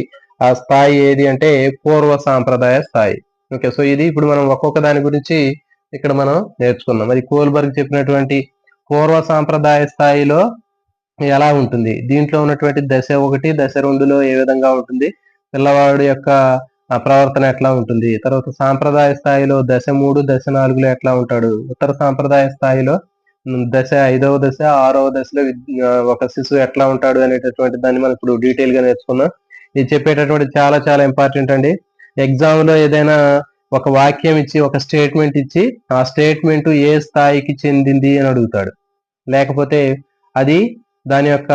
ఆ స్థాయి ఏది అంటే పూర్వ సాంప్రదాయ స్థాయి. ఓకే, సో ఇది ఇప్పుడు మనం ఒక్కొక్క దాని గురించి ఇక్కడ మనం నేర్చుకున్నాం. మరి కోల్బర్గ్ చెప్పినటువంటి పూర్వ సాంప్రదాయ స్థాయిలో ఎలా ఉంటుంది, దీంట్లో ఉన్నటువంటి దశ 1, దశ 2లో ఏ విధంగా ఉంటుంది, పిల్లవాడు యొక్క ప్రవర్తన ఎట్లా ఉంటుంది, తర్వాత సాంప్రదాయ స్థాయిలో దశ 3, దశ 4లో ఎట్లా ఉంటాడు, ఉత్తర సాంప్రదాయ స్థాయిలో దశ 5వ దశ 6వ దశలో ఒక శిశువు ఎట్లా ఉంటాడు అనేటటువంటి దాన్ని మనం ఇప్పుడు డీటెయిల్ గా నేర్చుకున్నాం. ఇది చెప్పేటటువంటి చాలా చాలా ఇంపార్టెంట్ అండి. ఎగ్జామ్ లో ఏదైనా ఒక వాక్యం ఇచ్చి ఒక స్టేట్మెంట్ ఇచ్చి ఆ స్టేట్మెంట్ ఏ స్థాయికి చెందింది అని అడుగుతాడు, లేకపోతే అది దాని యొక్క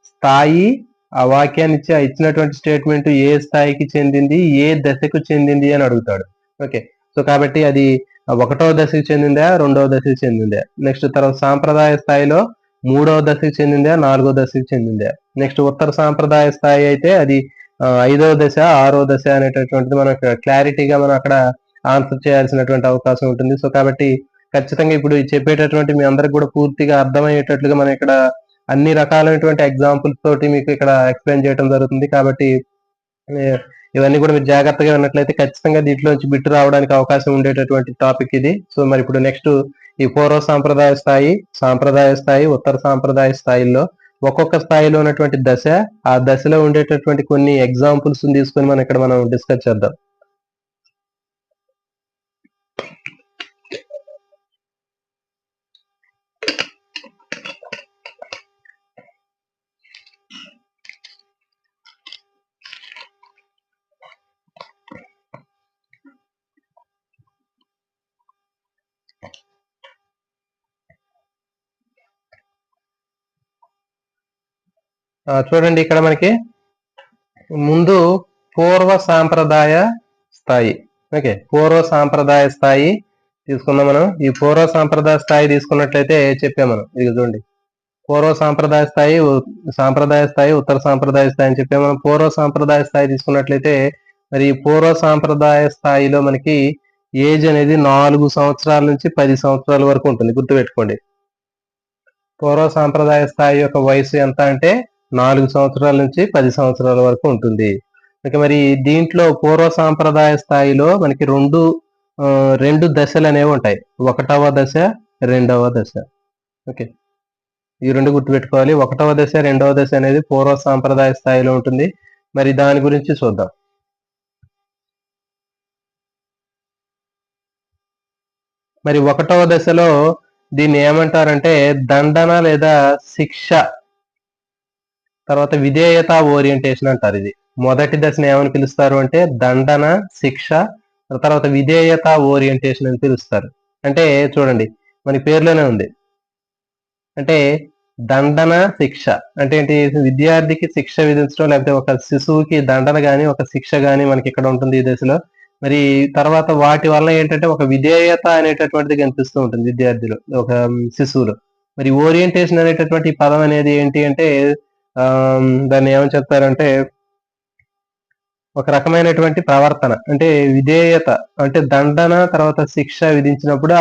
స్థాయి ఆ వాక్యాన్ని ఇచ్చి ఆ ఇచ్చినటువంటి స్టేట్మెంట్ ఏ స్థాయికి చెందింది, ఏ దశకు చెందింది అని అడుగుతాడు. ఓకే. సో కాబట్టి అది 1వ దశకు చెందిందా, 2వ దశకు చెందిందా, నెక్స్ట్ తర్వాత సాంప్రదాయ స్థాయిలో 3వ దశకు చెందిందా, 4వ దశకు చెందిందా, నెక్స్ట్ ఉత్తర సాంప్రదాయ స్థాయి అయితే అది 5వ దశ, 6వ దశ అనేటటువంటిది మనం క్లారిటీగా మనం అక్కడ ఆన్సర్ చేయాల్సినటువంటి అవకాశం ఉంటుంది. సో కాబట్టి ఖచ్చితంగా ఇప్పుడు చెప్పేటటువంటి మీ అందరికి కూడా పూర్తిగా అర్థమయ్యేటట్లుగా మనం ఇక్కడ అన్ని రకాలైనటువంటి ఎగ్జాంపుల్స్ తోటి మీకు ఇక్కడ ఎక్స్ప్లెయిన్ చేయడం జరుగుతుంది. కాబట్టి ఇవన్నీ కూడా మీరు జాగ్రత్తగా ఉన్నట్లయితే ఖచ్చితంగా దీంట్లోంచి బిట్టు రావడానికి అవకాశం ఉండేటటువంటి టాపిక్ ఇది. సో మరి ఇప్పుడు నెక్స్ట్ ఈ పూర్వ సాంప్రదాయ స్థాయి, సాంప్రదాయ స్థాయి, ఉత్తర సాంప్రదాయ స్థాయిల్లో ఒక్కొక్క స్థాయిలో ఉన్నటువంటి దశ, ఆ దశలో ఉండేటటువంటి కొన్ని ఎగ్జాంపుల్స్ తీసుకొని మనం ఇక్కడ మనం డిస్కస్ చేద్దాం. చూడండి ఇక్కడ మనకి ముందు పూర్వ సాంప్రదాయ స్థాయి. ఓకే, పూర్వ సాంప్రదాయ స్థాయి తీసుకున్నాం మనం. ఈ పూర్వ సాంప్రదాయ స్థాయి తీసుకున్నట్లయితే చెప్పాం మనం. ఇది చూడండి, పూర్వ సాంప్రదాయ స్థాయి, సాంప్రదాయ స్థాయి, ఉత్తర సాంప్రదాయ స్థాయి అని చెప్పాం మనం. పూర్వ సాంప్రదాయ స్థాయి తీసుకున్నట్లయితే మరి పూర్వ సాంప్రదాయ స్థాయిలో మనకి ఏజ్ అనేది 4 సంవత్సరాల నుంచి 10 సంవత్సరాల వరకు ఉంటుంది, గుర్తుపెట్టుకోండి. పూర్వ సాంప్రదాయ స్థాయి యొక్క వయసు ఎంత అంటే 4 సంవత్సరాల నుంచి 10 సంవత్సరాల వరకు ఉంటుంది. ఇక మరి దీంట్లో పూర్వ సాంప్రదాయ స్థాయిలో మనకి రెండు దశలు అనేవి ఉంటాయి. 1వ దశ, 2వ దశ. ఓకే, ఈ రెండు గుర్తుపెట్టుకోవాలి. 1వ దశ, 2వ దశ అనేది పూర్వ సాంప్రదాయ స్థాయిలో ఉంటుంది. మరి దాని గురించి చూద్దాం. మరి 1వ దశలో దీన్ని ఏమంటారంటే దండన లేదా శిక్ష, తర్వాత విధేయత ఓరియంటేషన్ అంటారు. ఇది మొదటి దశను ఏమని పిలుస్తారు అంటే దండన, శిక్ష, తర్వాత విధేయత ఓరియంటేషన్ అని పిలుస్తారు. అంటే చూడండి మన పేర్లోనే ఉంది. అంటే దండన, శిక్ష అంటే ఏంటి? విద్యార్థికి శిక్ష విధించడం, లేకపోతే ఒక శిశువుకి దండన గాని ఒక శిక్ష గాని మనకి ఇక్కడ ఉంటుంది ఈ దశలో. మరి తర్వాత వాటి వల్ల ఏంటంటే ఒక విధేయత అనేటటువంటిది కనిపిస్తూ ఉంటుంది విద్యార్థిలో, ఒక శిశువులో. మరి ఓరియంటేషన్ అనేటటువంటి పదం అనేది ఏంటి అంటే దాన్ని ఏమని చెప్తారంటే ఒక రకమైనటువంటి ప్రవర్తన. అంటే విధేయత అంటే దండన తర్వాత శిక్ష విధించినప్పుడు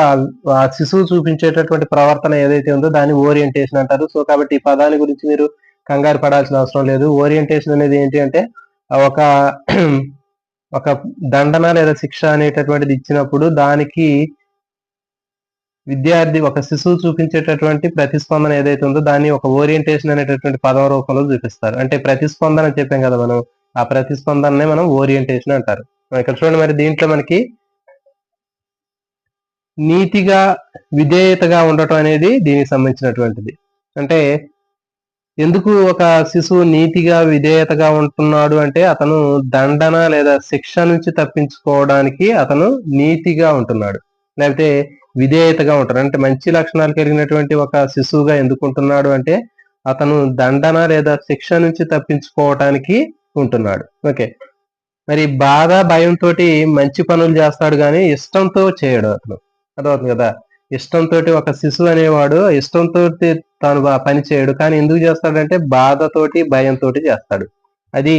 ఆ శిశువు చూపించేటటువంటి ప్రవర్తన ఏదైతే ఉందో దాన్ని ఓరియంటేషన్ అంటారు. సో కాబట్టి ఈ పదాల గురించి మీరు కంగారు పడాల్సిన అవసరం లేదు. ఓరియంటేషన్ అనేది ఏంటి అంటే ఒక ఒక దండన లేదా శిక్ష అనేటటువంటిది ఇచ్చినప్పుడు దానికి విద్యార్థి, ఒక శిశువు చూపించేటటువంటి ప్రతిస్పందన ఏదైతే ఉందో దాన్ని ఒక ఓరియంటేషన్ అనేటటువంటి పదం రూపంలో చూపిస్తారు. అంటే ప్రతిస్పందన అని చెప్పాం కదా మనం, ఆ ప్రతిస్పందననే మనం ఓరియంటేషన్ అంటారు. ఇక్కడ చూడండి, మరి దీంట్లో మనకి నీతిగా విధేయతగా ఉండటం అనేది దీనికి సంబంధించినటువంటిది. అంటే ఎందుకు ఒక శిశువు నీతిగా విధేయతగా ఉంటున్నాడు అంటే అతను దండన లేదా శిక్ష నుంచి తప్పించుకోవడానికి అతను నీతిగా ఉంటున్నాడు, లేకపోతే విధేయతగా ఉంటాడు. అంటే మంచి లక్షణాలు కలిగినటువంటి ఒక శిశువుగా ఎందుకు ఉంటున్నాడు అంటే అతను దండన లేదా శిక్ష నుంచి తప్పించుకోవటానికి ఉంటున్నాడు. ఓకే, మరి బాధ భయంతో మంచి పనులు చేస్తాడు కానీ ఇష్టంతో చేయడు అతను. అర్థమవుతుంది కదా? ఇష్టంతో ఒక శిశువు అనేవాడు ఇష్టంతో తాను పని చేయడు, కానీ ఎందుకు చేస్తాడంటే బాధతోటి భయంతో చేస్తాడు. అది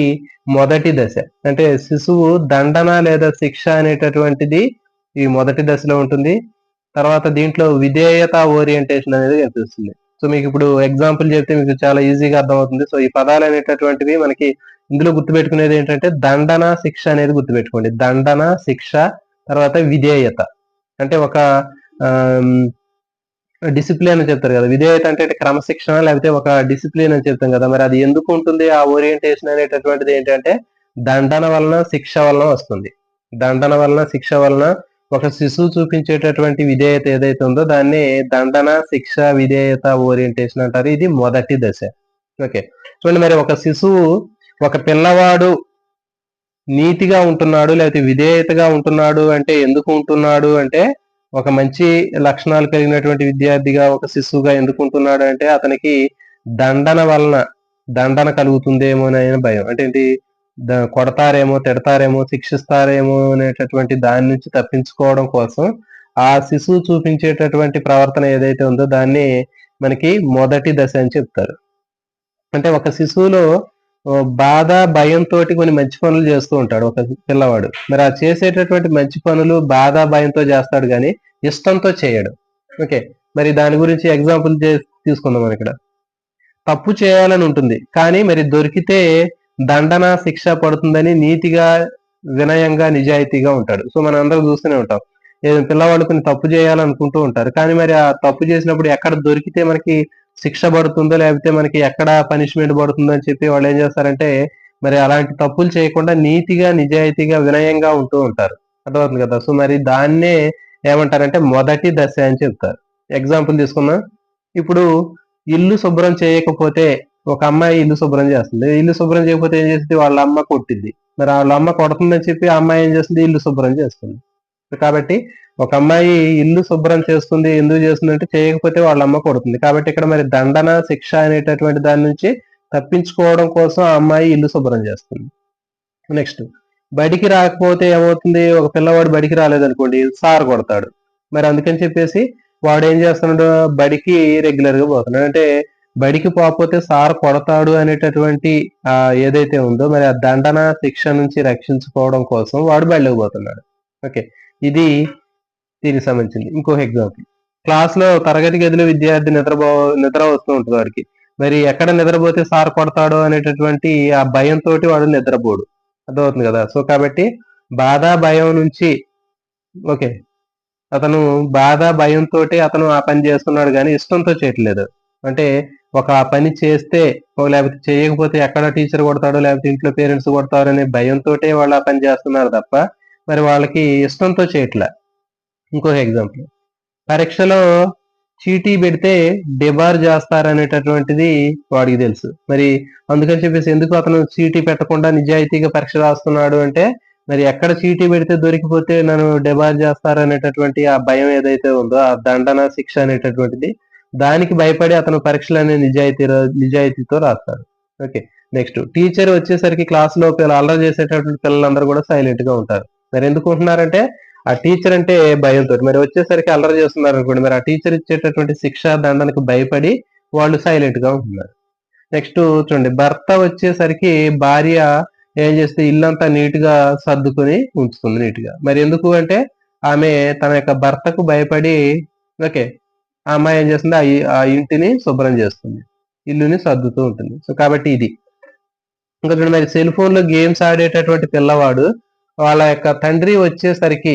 మొదటి దశ. అంటే శిశువు దండన లేదా శిక్ష అనేటటువంటిది ఈ మొదటి దశలో ఉంటుంది. తర్వాత దీంట్లో విధేయత ఓరియంటేషన్ అనేది కనిపిస్తుంది. సో మీకు ఇప్పుడు ఎగ్జాంపుల్ చెప్తే మీకు చాలా ఈజీగా అర్థమవుతుంది. సో ఈ పదాలు అనేటటువంటివి మనకి ఇందులో గుర్తుపెట్టుకునేది ఏంటంటే దండన, శిక్ష అనేది గుర్తుపెట్టుకోండి. దండన, శిక్ష, తర్వాత విధేయత అంటే ఒక డిసిప్లిన్ అని చెప్తారు కదా. విధేయత అంటే క్రమశిక్షణ, లేకపోతే ఒక డిసిప్లిన్ అని చెప్తాం కదా. మరి అది ఎందుకు ఉంటుంది? ఆ ఓరియంటేషన్ అనేటటువంటిది ఏంటంటే దండన వలన శిక్ష వలన వస్తుంది. దండన వలన శిక్ష వలన ఒక శిశువు చూపించేటటువంటి విధేయత ఏదైతే ఉందో దాన్ని దండన, శిక్ష, విధేయత ఓరియంటేషన్ అంటారు. ఇది మొదటి దశ. ఓకే, చూడండి, మరి ఒక శిశువు, ఒక పిల్లవాడు నీతిగా ఉంటున్నాడు లేకపోతే విధేయతగా ఉంటున్నాడు అంటే ఎందుకు ఉంటున్నాడు అంటే ఒక మంచి లక్షణాలు కలిగినటువంటి విద్యార్థిగా, ఒక శిశువుగా ఎందుకు ఉంటున్నాడు అంటే అతనికి దండన వలన దండన కలుగుతుందేమోనైన భయం. అంటే ఏంటి, కొడతారేమో, తిడతారేమో, శిక్షిస్తారేమో అనేటటువంటి దాని నుంచి తప్పించుకోవడం కోసం ఆ శిశువు చూపించేటటువంటి ప్రవర్తన ఏదైతే ఉందో దాన్ని మనకి మొదటి దశ అని చెప్తారు. అంటే ఒక శిశువులో బాధ, భయంతోటి కొన్ని మంచి పనులు చేస్తూ ఉంటాడు ఒక పిల్లవాడు. మరి ఆ చేసేటటువంటి మంచి పనులు బాధ, భయంతో చేస్తాడు గానీ ఇష్టంతో చేయడు. ఓకే. మరి దాని గురించి ఎగ్జాంపుల్ తీసుకుందాం మనం ఇక్కడ. తప్పు చేయాలని ఉంటుంది. కానీ మరి దొరికితే దండన, శిక్ష పడుతుందని నీతిగా, వినయంగా, నిజాయితీగా ఉంటాడు. సో మనందరం చూస్తూనే ఉంటాం. పిల్లవాళ్ళు కొన్ని తప్పు చేయాలనుకుంటూ ఉంటారు. కానీ మరి ఆ తప్పు చేసినప్పుడు ఎక్కడ దొరికితే మనకి శిక్ష పడుతుందో, లేకపోతే మనకి ఎక్కడ పనిష్మెంట్ పడుతుందో అని చెప్పి వాళ్ళు ఏం చేస్తారంటే, మరి అలాంటి తప్పులు చేయకుండా నీతిగా, నిజాయితీగా, వినయంగా ఉంటూ ఉంటారు. అర్థమవుతుంది కదా! సో మరి దాన్నే ఏమంటారంటే మొదటి దశ అని చెప్తారు. ఎగ్జాంపుల్ తీసుకుందాం. ఇప్పుడు ఇల్లు శుభ్రం చేయకపోతే, ఒక అమ్మాయి ఇల్లు శుభ్రం చేస్తుంది. ఇల్లు శుభ్రం చేయకపోతే ఏం చేస్తుంది, వాళ్ళ అమ్మ కొట్టిద్ది. మరి వాళ్ళ అమ్మ కొడుతుందని చెప్పి ఆ అమ్మాయి ఏం చేస్తుంది, ఇల్లు శుభ్రం చేస్తుంది. కాబట్టి ఒక అమ్మాయి ఇల్లు శుభ్రం చేస్తుంది, ఎందుకు చేస్తుందంటే చేయకపోతే వాళ్ళ అమ్మ కొడుతుంది. కాబట్టి ఇక్కడ మరి దండన, శిక్ష అనేటటువంటి దాని నుంచి తప్పించుకోవడం కోసం ఆ అమ్మాయి ఇల్లు శుభ్రం చేస్తుంది. నెక్స్ట్, బడికి రాకపోతే ఏమవుతుంది, ఒక పిల్లవాడు బడికి రాలేదనుకోండి, సార్ కొడతాడు. మరి అందుకని చెప్పేసి వాడు ఏం చేస్తున్నాడు, బడికి రెగ్యులర్ గా పోతున్నాడు. అంటే బడికి పోకపోతే సార్ కొడతాడు అనేటటువంటి ఏదైతే ఉందో, మరి ఆ దండన, శిక్ష నుంచి రక్షించుకోవడం కోసం వాడు బడిలోకి పోతున్నాడు. ఓకే. ఇది దీనికి సంబంధించింది. ఇంకొక ఎగ్జాంపుల్, క్లాస్ లో తరగతి గదిలో విద్యార్థి నిద్ర వస్తూ ఉంటుంది వాడికి. మరి ఎక్కడ నిద్రపోతే సార్ కొడతాడో అనేటటువంటి ఆ భయంతో వాడు నిద్రపోడు. అర్థమవుతుంది కదా! సో కాబట్టి బాధ, భయం నుంచి, ఓకే, అతను బాధ, భయంతోటి అతను ఆ పని చేస్తున్నాడు గానీ ఇష్టంతో చేయట్లేదు. అంటే ఒక పని చేస్తే లేకపోతే చేయకపోతే ఎక్కడ టీచర్ కొడతాడో, లేకపోతే ఇంట్లో పేరెంట్స్ కొడతారు అనే భయంతోటే వాళ్ళు ఆ పని చేస్తున్నారు తప్ప మరి వాళ్ళకి ఇష్టంతో చేయట్లే. ఇంకొక ఎగ్జాంపుల్, పరీక్షలో చీటీ పెడితే డిబార్ చేస్తారనేటటువంటిది వాడికి తెలుసు. మరి అందుకని చెప్పేసి ఎందుకు అతను చీటీ పెట్టకుండా నిజాయితీగా పరీక్ష రాస్తున్నాడు అంటే, మరి ఎక్కడ చీటీ పెడితే దొరికిపోతే నన్ను డిబార్ చేస్తారనేటటువంటి ఆ భయం ఏదైతే ఉందో, ఆ దండన, శిక్ష అనేటటువంటిది, దానికి భయపడి అతను పరీక్షలనే నిజాయితీతో రాస్తాడు. ఓకే. నెక్స్ట్, టీచర్ వచ్చేసరికి క్లాస్ లో అల్లరి చేసేటటువంటి పిల్లలందరూ కూడా సైలెంట్ గా ఉంటారు. మరి ఎందుకు ఉంటున్నారంటే ఆ టీచర్ అంటే భయంతో. మరి వచ్చేసరికి అల్లరి చేస్తున్నారు అనుకోండి, మరి ఆ టీచర్ ఇచ్చేటటువంటి శిక్ష, దండనకు భయపడి వాళ్ళు సైలెంట్ గా ఉంటున్నారు. నెక్స్ట్ చూడండి, భర్త వచ్చేసరికి భార్య ఏం చేస్తే ఇల్లంతా నీట్ గా సర్దుకుని ఉంచుతుంది నీట్ గా. మరి ఎందుకు అంటే ఆమె తన యొక్క భర్తకు భయపడి, ఓకే, ఆ అమ్మాయి ఏం చేస్తుంది, ఆ ఇంటిని శుభ్రం చేస్తుంది, ఇల్లుని సర్దుతూ ఉంటుంది. సో కాబట్టి ఇది. ఇంకా చూడండి, మరి సెల్ ఫోన్ లో గేమ్స్ ఆడేటటువంటి పిల్లవాడు వాళ్ళ యొక్క తండ్రి వచ్చేసరికి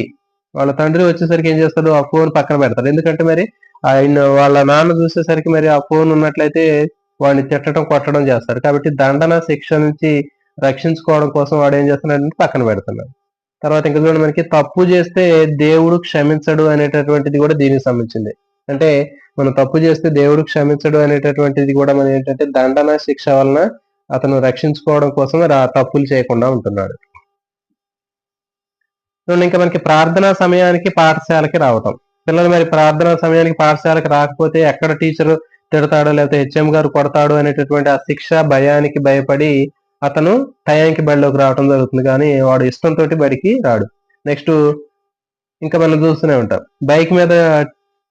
ఏం చేస్తాడు, ఆ ఫోన్ పక్కన పెడతాడు. ఎందుకంటే మరి ఆయన వాళ్ళ నాన్న చూసేసరికి మరి ఆ ఫోన్ ఉన్నట్లయితే వాడిని తిట్టడం, కొట్టడం చేస్తారు. కాబట్టి దండన, శిక్ష నుంచి రక్షించుకోవడం కోసం వాడు ఏం చేస్తున్నాడంటే పక్కన పెడుతున్నాడు. తర్వాత ఇంకా చూడండి, మనకి తప్పు చేస్తే దేవుడు క్షమించడు అనేటటువంటిది కూడా దీనికి సంబంధించింది. అంటే మనం తప్పు చేస్తే దేవుడు క్షమించడు అనేటటువంటిది కూడా మనం ఏంటంటే దండన, శిక్ష వలన అతను రక్షించుకోవడం కోసం ఆ తప్పులు చేయకుండా ఉంటున్నాడు. ఇంకా మనకి ప్రార్థనా సమయానికి పాఠశాలకి రావటం. పిల్లలు మరి ప్రార్థనా సమయానికి పాఠశాలకి రాకపోతే ఎక్కడ టీచరు తిడతాడో, లేకపోతే హెచ్ఎం గారు కొడతాడు అనేటటువంటి ఆ శిక్ష భయానికి భయపడి అతను టయానికి బడిలోకి రావడం జరుగుతుంది. కానీ వాడు ఇష్టంతో బడికి రాడు. నెక్స్ట్, ఇంకా మనం చూస్తూనే ఉంటాం, బైక్ మీద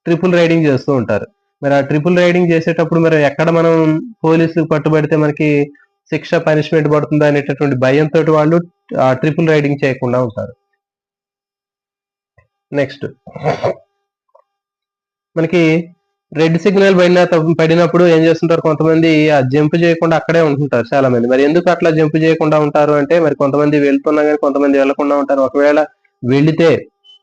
ట్రిపుల్ రైడింగ్ చేస్తూ ఉంటారు. మరి ఆ ట్రిపుల్ రైడింగ్ చేసేటప్పుడు మరి ఎక్కడ మనం పోలీసులు పట్టుబడితే మనకి శిక్ష, పనిష్మెంట్ పడుతుందా అనేటటువంటి భయంతో వాళ్ళు ఆ ట్రిపుల్ రైడింగ్ చేయకుండా ఉంటారు. నెక్స్ట్, మనకి రెడ్ సిగ్నల్ పడినప్పుడు ఏం చేస్తుంటారు, కొంతమంది ఆ జంప్ చేయకుండా అక్కడే ఉంటుంటారు చాలా మంది. మరి ఎందుకు అట్లా జంప్ చేయకుండా ఉంటారు అంటే, మరి కొంతమంది వెళ్తున్నా కానీ కొంతమంది వెళ్లకుండా ఉంటారు. ఒకవేళ వెళితే,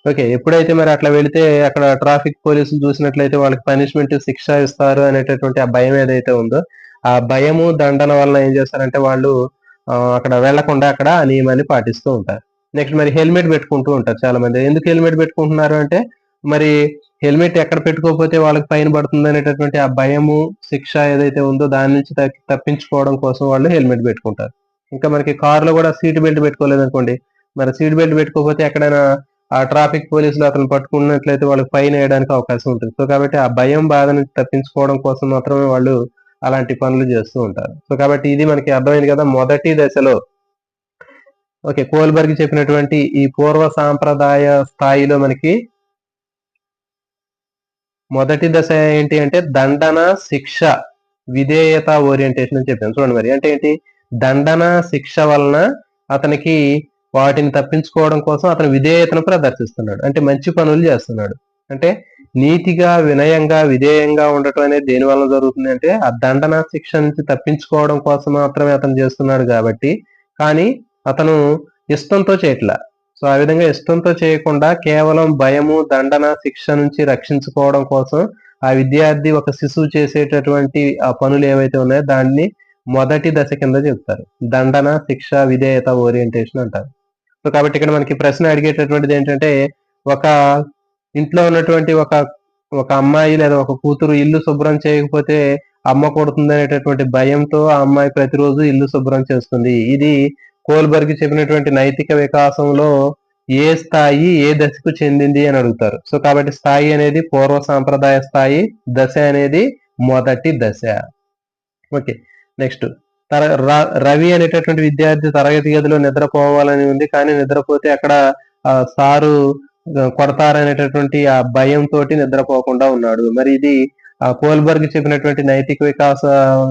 ఓకే, ఎప్పుడైతే మరి అట్లా వెళితే అక్కడ ట్రాఫిక్ పోలీసులు చూసినట్లయితే వాళ్ళకి పనిష్మెంట్, శిక్ష ఇస్తారు అనేటటువంటి ఆ భయం ఏదైతే ఉందో, ఆ భయము, దండన వలన ఏం చేస్తారంటే వాళ్ళు అక్కడ వెళ్లకుండా అక్కడ ఆ నియమాన్ని పాటిస్తూ ఉంటారు. నెక్స్ట్, మరి హెల్మెట్ పెట్టుకుంటూ ఉంటారు చాలా మంది. ఎందుకు హెల్మెట్ పెట్టుకుంటున్నారు అంటే, మరి హెల్మెట్ ఎక్కడ పెట్టుకోకపోతే వాళ్ళకి ఫైన్ పడుతుంది అనేటటువంటి ఆ భయము, శిక్ష ఏదైతే ఉందో దాని నుంచి తప్పించుకోవడం కోసం వాళ్ళు హెల్మెట్ పెట్టుకుంటారు. ఇంకా మనకి కారులో కూడా సీట్ బెల్ట్ పెట్టుకోలేదనుకోండి, మరి సీట్ బెల్ట్ పెట్టుకోకపోతే ఎక్కడైనా ఆ ట్రాఫిక్ పోలీసులు అతను పట్టుకున్నట్లయితే వాళ్ళకి ఫైన్ వేయడానికి అవకాశం ఉంటుంది. సో కాబట్టి ఆ భయం, బాధ నుంచి తప్పించుకోవడం కోసం మాత్రమే వాళ్ళు అలాంటి పనులు చేస్తూ ఉంటారు. సో కాబట్టి ఇది మనకి అర్థమైంది కదా మొదటి దశలో. ఓకే, కోల్బర్గ్ చెప్పినటువంటి ఈ పూర్వ సాంప్రదాయ స్థాయిలో మనకి మొదటి దశ ఏంటి అంటే దండన, శిక్ష, విధేయత ఓరియంటేషన్ అని చెప్పాను. చూడండి మరి అంటే ఏంటి, దండన శిక్ష వలన అతనికి వాటిని తప్పించుకోవడం కోసం అతను విధేయతను ప్రదర్శిస్తున్నాడు, అంటే మంచి పనులు చేస్తున్నాడు. అంటే నీతిగా, వినయంగా, విధేయంగా ఉండటం అనేది దేని వలన జరుగుతుంది అంటే ఆ దండన శిక్ష నుంచి తప్పించుకోవడం కోసం మాత్రమే అతను చేస్తున్నాడు కాబట్టి. కానీ అతను ఇష్టంతో చేయట్లా. సో ఆ విధంగా ఇష్టంతో చేయకుండా కేవలం భయము, దండన, శిక్ష నుంచి రక్షించుకోవడం కోసం ఆ విద్యార్థి ఒక శిశువు చేసేటటువంటి ఆ పనులు ఏవైతే ఉన్నాయో దాన్ని మొదటి దశ కింద చెప్తారు. దండన, శిక్ష, విధేయత ఓరియంటేషన్ అంటారు. సో కాబట్టి ఇక్కడ మనకి ప్రశ్న అడిగేటటువంటిది ఏంటంటే, ఒక ఇంట్లో ఉన్నటువంటి ఒక ఒక అమ్మాయి లేదా ఒక కూతురు ఇల్లు శుభ్రం చేయకపోతే అమ్మ కొడుతుంది అనేటటువంటి భయంతో ఆ అమ్మాయి ప్రతిరోజు ఇల్లు శుభ్రం చేస్తుంది. ఇది కోల్బర్గ్ చెప్పినటువంటి నైతిక వికాసంలో ఏ స్థాయి, ఏ దశకు చెందింది అని అడుగుతారు. సో కాబట్టి స్థాయి అనేది పూర్వ సాంప్రదాయ స్థాయి, దశ అనేది మొదటి దశ. ఓకే, నెక్స్ట్ రవి అనేటటువంటి విద్యార్థి తరగతి గదిలో నిద్రపోవాలని ఉంది, కానీ నిద్రపోతే అక్కడ సారు కొడతారనేటటువంటి ఆ భయంతో నిద్రపోకుండా ఉన్నాడు. మరి ఇది కోల్బర్గ్ చెప్పినటువంటి నైతిక వికాస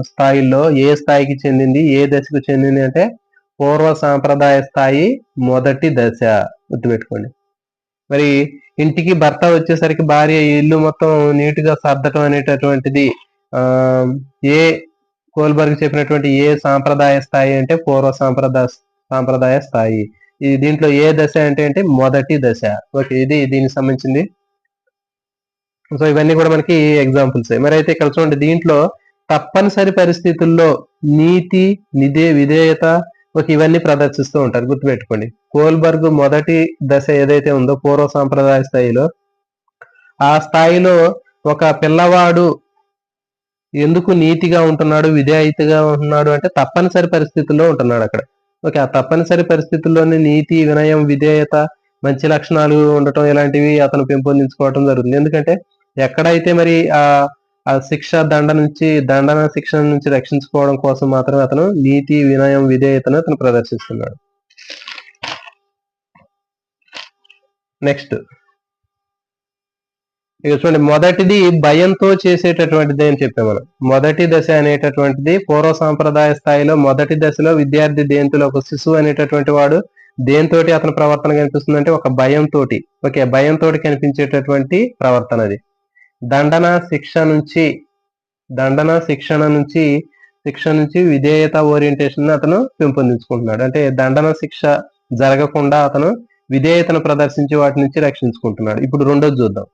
స్థాయిలో ఏ స్థాయికి చెందింది, ఏ దశకు చెందింది అంటే పూర్వ సాంప్రదాయ స్థాయి, మొదటి దశ. గుర్తుపెట్టుకోండి. మరి ఇంటికి భర్త వచ్చేసరికి భార్య ఇల్లు మొత్తం నీట్ గా సర్దటం అనేటటువంటిది ఏ కోల్బర్గ్ చెప్పినటువంటి ఏ సాంప్రదాయ స్థాయి అంటే పూర్వ సాంప్రదాయ స్థాయి. ఇది దీంట్లో ఏ దశ అంటే మొదటి దశ. ఓకే, ఇది దీనికి సంబంధించింది. సో ఇవన్నీ కూడా మనకి ఎగ్జాంపుల్స్. మరి అయితే ఇక్కడ చూడండి, దీంట్లో తప్పనిసరి పరిస్థితుల్లో నీతి, విధేయత ఇవన్నీ ప్రదర్శిస్తూ ఉంటారు. గుర్తుపెట్టుకోండి, కోల్బర్గ్ మొదటి దశ ఏదైతే ఉందో పూర్వ సాంప్రదాయ స్థాయిలో, ఆ స్థాయిలో ఒక పిల్లవాడు ఎందుకు నీతిగా ఉంటున్నాడు, విధేయతగా ఉంటున్నాడు అంటే తప్పనిసరి పరిస్థితుల్లో ఉంటున్నాడు అక్కడ. ఓకే, ఆ తప్పనిసరి పరిస్థితుల్లోనే నీతి, వినయం, విధేయత, మంచి లక్షణాలు ఉండటం ఇలాంటివి అతను పెంపొందించుకోవటం జరుగుతుంది. ఎందుకంటే ఎక్కడైతే మరి ఆ దండన శిక్ష నుంచి రక్షించుకోవడం కోసం మాత్రమే అతను నీతి, వినయం, విధేయతను అతను ప్రదర్శిస్తున్నాడు. నెక్స్ట్ ఇక చూడండి, మొదటిది భయంతో చేసేటటువంటిది అని చెప్పాం మనం. మొదటి దశ అనేటటువంటిది పూర్వ సాంప్రదాయ స్థాయిలో మొదటి దశలో విద్యార్థి దేంతో, ఒక శిశువు అనేటటువంటి వాడు దేంతోటి అతని ప్రవర్తన కనిపిస్తుందంటే ఒక భయంతో. ఓకే, భయంతో కనిపించేటటువంటి ప్రవర్తన అది. దండన శిక్షణ నుంచి విధేయత ఓరియంటేషన్ అతను పెంపొందించుకుంటున్నాడు. అంటే దండన శిక్ష జరగకుండా అతను విధేయతను ప్రదర్శించి వాటి నుంచి రక్షించుకుంటున్నాడు. ఇప్పుడు రెండోది చూద్దాం.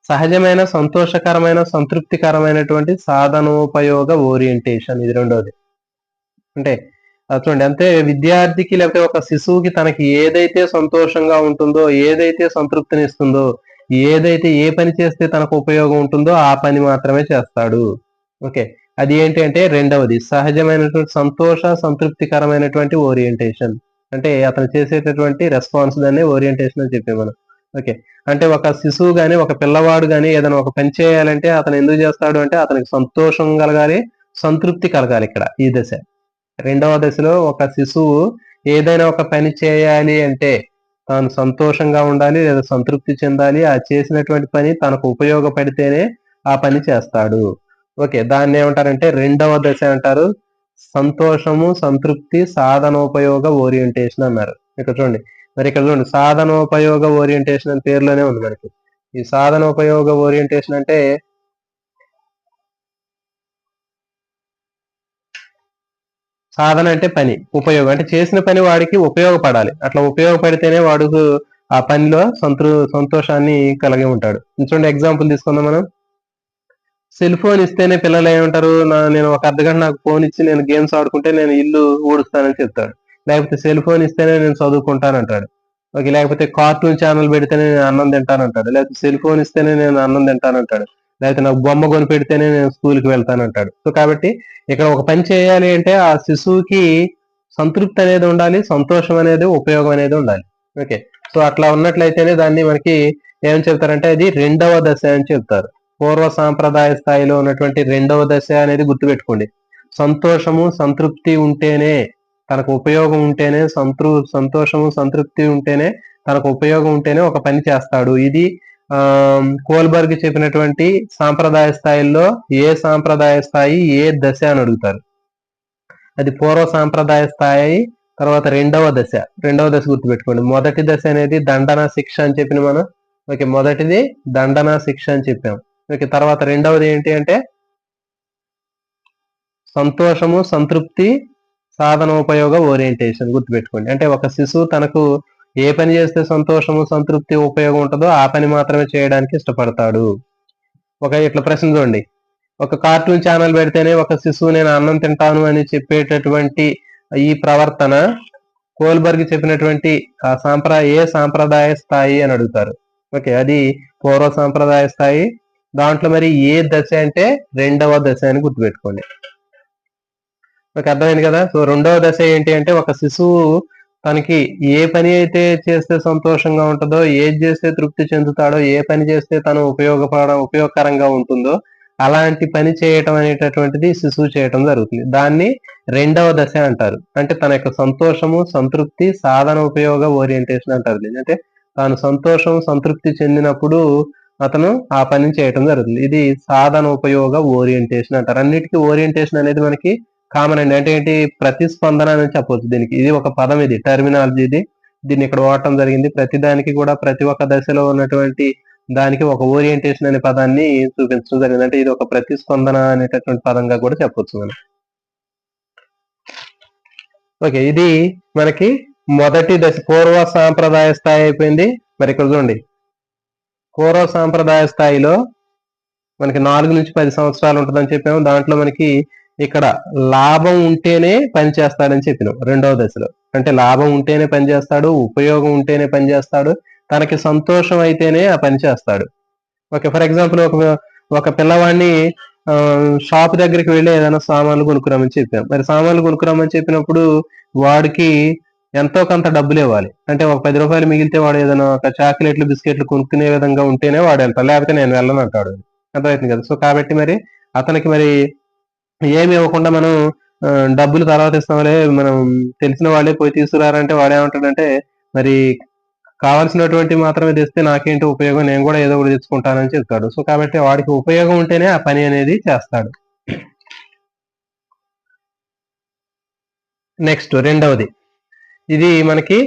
సహజమైన, సంతోషకరమైన, సంతృప్తికరమైనటువంటి సాధనోపయోగ ఓరియంటేషన్. ఇది రెండోది. అంటే చూడండి, అంటే విద్యార్థికి లేకపోతే ఒక శిశువుకి తనకి ఏదైతే సంతోషంగా ఉంటుందో, ఏదైతే సంతృప్తినిస్తుందో, ఏదైతే ఏ పని చేస్తే తనకు ఉపయోగం ఉంటుందో ఆ పని మాత్రమే చేస్తాడు. ఓకే, అది ఏంటి అంటే రెండవది సహజమైనటువంటి సంతోష సంతృప్తికరమైనటువంటి ఓరియంటేషన్. అంటే అతను చేసేటటువంటి రెస్పాన్స్ దాన్ని ఓరియంటేషన్ అని చెప్పాం మనం. ఓకే, అంటే ఒక శిశువు గాని, ఒక పిల్లవాడు గాని ఏదైనా ఒక పని చేయాలంటే అతను ఎందుకు చేస్తాడు అంటే అతనికి సంతోషం కలగాలి, సంతృప్తి కలగాలి. ఇక్కడ ఈ దశ, రెండవ దశలో ఒక శిశువు ఏదైనా ఒక పని చేయాలి అంటే తాను సంతోషంగా ఉండాలి లేదా సంతృప్తి చెందాలి. ఆ చేసినటువంటి పని తనకు ఉపయోగపడితేనే ఆ పని చేస్తాడు. ఓకే, దాన్ని ఏమంటారంటే రెండవ దశ అంటారు. సంతోషము, సంతృప్తి, సాధనోపయోగ ఓరియంటేషన్ అన్నారు. ఇక్కడ చూడండి, మరి ఇక్కడ చూడండి, సాధనోపయోగ ఓరియంటేషన్ అని పేరులోనే ఉంది మనకి. ఈ సాధనోపయోగ ఓరియంటేషన్ అంటే సాధన అంటే పని, ఉపయోగం అంటే చేసిన పని వాడికి ఉపయోగపడాలి. అట్లా ఉపయోగపడితేనే వాడుకు ఆ పనిలో సంతోషాన్ని కలిగి ఉంటాడు. చూడండి, ఎగ్జాంపుల్ తీసుకుందాం మనం. సెల్ ఫోన్ ఇస్తేనే పిల్లలు ఏమంటారు, నేను ఒక అర్ధగంట నాకు ఫోన్ ఇచ్చి నేను గేమ్స్ ఆడుకుంటే నేను ఇల్లు ఊడుస్తానని చెప్తాడు. లేకపోతే సెల్ ఫోన్ ఇస్తేనే నేను చదువుకుంటానంటాడు. ఓకే, లేకపోతే కార్టూన్ ఛానల్ పెడితేనే నేను అన్నం తింటానంటాడు. లేకపోతే సెల్ ఫోన్ ఇస్తేనే నేను అన్నం తింటానంటాడు. లేకపోతే నాకు బొమ్మ కొని పెడితేనే నేను స్కూల్కి వెళ్తానంటాడు. సో కాబట్టి ఇక్కడ ఒక పని చేయాలి అంటే ఆ శిశువుకి సంతృప్తి అనేది ఉండాలి, సంతోషం అనేది, ఉపయోగం అనేది ఉండాలి. ఓకే, సో అట్లా ఉన్నట్లయితేనే దాన్ని మనకి ఏమని చెప్తారంటే అది రెండవ దశ అని చెప్తారు. పూర్వ సాంప్రదాయ స్థాయిలో ఉన్నటువంటి రెండవ దశ అనేది గుర్తుపెట్టుకోండి. సంతోషము సంతృప్తి ఉంటేనే తనకు ఉపయోగం ఉంటేనే, సంతోషము సంతృప్తి ఉంటేనే, తనకు ఉపయోగం ఉంటేనే ఒక పని చేస్తాడు. ఇది కోల్బర్గ్ చెప్పినటువంటి సాంప్రదాయ స్థాయిల్లో ఏ సాంప్రదాయ స్థాయి ఏ దశ అని అడుగుతారు. అది పూర్వ సాంప్రదాయ స్థాయి, తర్వాత రెండవ దశ గుర్తుపెట్టుకోండి. మొదటి దశ అనేది దండన శిక్ష అని చెప్పిన మనం. ఓకే, మొదటిది దండన శిక్ష అని చెప్పాం. ఓకే, తర్వాత రెండవది ఏంటి అంటే సంతోషము సంతృప్తి సాధనోపయోగ ఓరియంటేషన్ గుర్తుపెట్టుకోండి. అంటే ఒక శిశువు తనకు ఏ పని చేస్తే సంతోషము సంతృప్తి ఉపయోగం ఉంటుందో ఆ పని మాత్రమే చేయడానికి ఇష్టపడతాడు. ఇట్లా ప్రశ్న చూడండి. ఒక కార్టూన్ ఛానల్ పెడితేనే ఒక శిశువు నేను అన్నం తింటాను అని చెప్పేటటువంటి ఈ ప్రవర్తన కోల్బర్గ్ చెప్పినటువంటి ఏ సాంప్రదాయ స్థాయి అని అడుగుతారు. ఓకే, అది పూర్వ సాంప్రదాయ స్థాయి. దాంట్లో మరి ఏ దశ అంటే రెండవ దశ అని గుర్తుపెట్టుకోండి. ఓకే, అర్థమైంది కదా. సో రెండవ దశ ఏంటి అంటే ఒక శిశువు తనకి ఏ పని అయితే చేస్తే సంతోషంగా ఉంటుందో, ఏది చేస్తే తృప్తి చెందుతాడో, ఏ పని చేస్తే తను ఉపయోగకరంగా ఉంటుందో అలాంటి పని చేయటం అనేటటువంటిది శిశువు చేయటం జరుగుతుంది. దాన్ని రెండవ దశ అంటారు. అంటే తన యొక్క సంతోషము సంతృప్తి సాధన ఉపయోగ ఓరియంటేషన్ అంటారు. అంటే తాను సంతోషం సంతృప్తి చెందినప్పుడు అతను ఆ పని చేయటం జరుగుతుంది. ఇది సాధన ఉపయోగ ఓరియంటేషన్ అంటారు. అన్నిటికీ ఓరియంటేషన్ అనేది మనకి కామన్ అండి. అంటే ఏంటి, ప్రతిస్పందన అని చెప్పవచ్చు దీనికి. ఇది ఒక పదం, ఇది టర్మినాలజీ. దీన్ని ఇక్కడ వాడటం జరిగింది. ప్రతి దానికి కూడా ప్రతి ఒక్క దశలో ఉన్నటువంటి దానికి ఒక ఓరియంటేషన్ అనే పదాన్ని చూపించడం జరిగింది. అంటే ఇది ఒక ప్రతిస్పందన అనేటటువంటి పదంగా కూడా చెప్పొచ్చు మనం. ఓకే, ఇది మనకి మొదటి దశ పూర్వ సాంప్రదాయ స్థాయి అయిపోయింది. మరి ఇక్కడ చూడండి, పూర్వ సాంప్రదాయ స్థాయిలో మనకి 4 నుంచి 10 సంవత్సరాలు ఉంటుందని చెప్పాము. దాంట్లో మనకి ఇక్కడ లాభం ఉంటేనే పని చేస్తాడని చెప్పినాం రెండవ దశలో. అంటే లాభం ఉంటేనే పని చేస్తాడు, ఉపయోగం ఉంటేనే పని చేస్తాడు, తనకి సంతోషం అయితేనే ఆ పని చేస్తాడు. ఓకే, ఫర్ ఎగ్జాంపుల్ ఒక పిల్లవాడిని షాప్ దగ్గరికి వెళ్ళి ఏదైనా సామాన్లు కొనుక్కురామని చెప్పాం. మరి సామాన్లు కొనుక్కురామని చెప్పినప్పుడు వాడికి ఎంతో కొంత డబ్బులు ఇవ్వాలి. అంటే ఒక 10 రూపాయలు మిగిలితే వాడు ఏదైనా ఒక చాక్లెట్లు బిస్కెట్లు కొనుక్కునే విధంగా ఉంటేనే వాడు వెళ్తాడు, లేకపోతే నేను వెళ్ళను అంటాడు. అర్థమవుతుంది కదా. సో కాబట్టి మరి అతనికి మరి ఏమి ఇవ్వకుండా మనం డబ్బులు తర్వాత ఇస్తాంలే, మనం తెలిసిన వాళ్ళే పోయి తీసుకురారంటే వాడేమంటాడంటే మరి కావాల్సినటువంటి మాత్రమే తెస్తే నాకేంటి ఉపయోగం, నేను కూడా ఏదో ఒకటి తెచ్చుకుంటానని చెప్తాడు. సో కాబట్టి వాడికి ఉపయోగం ఉంటేనే ఆ పని అనేది చేస్తాడు. నెక్స్ట్ రెండవది, ఇది మనకి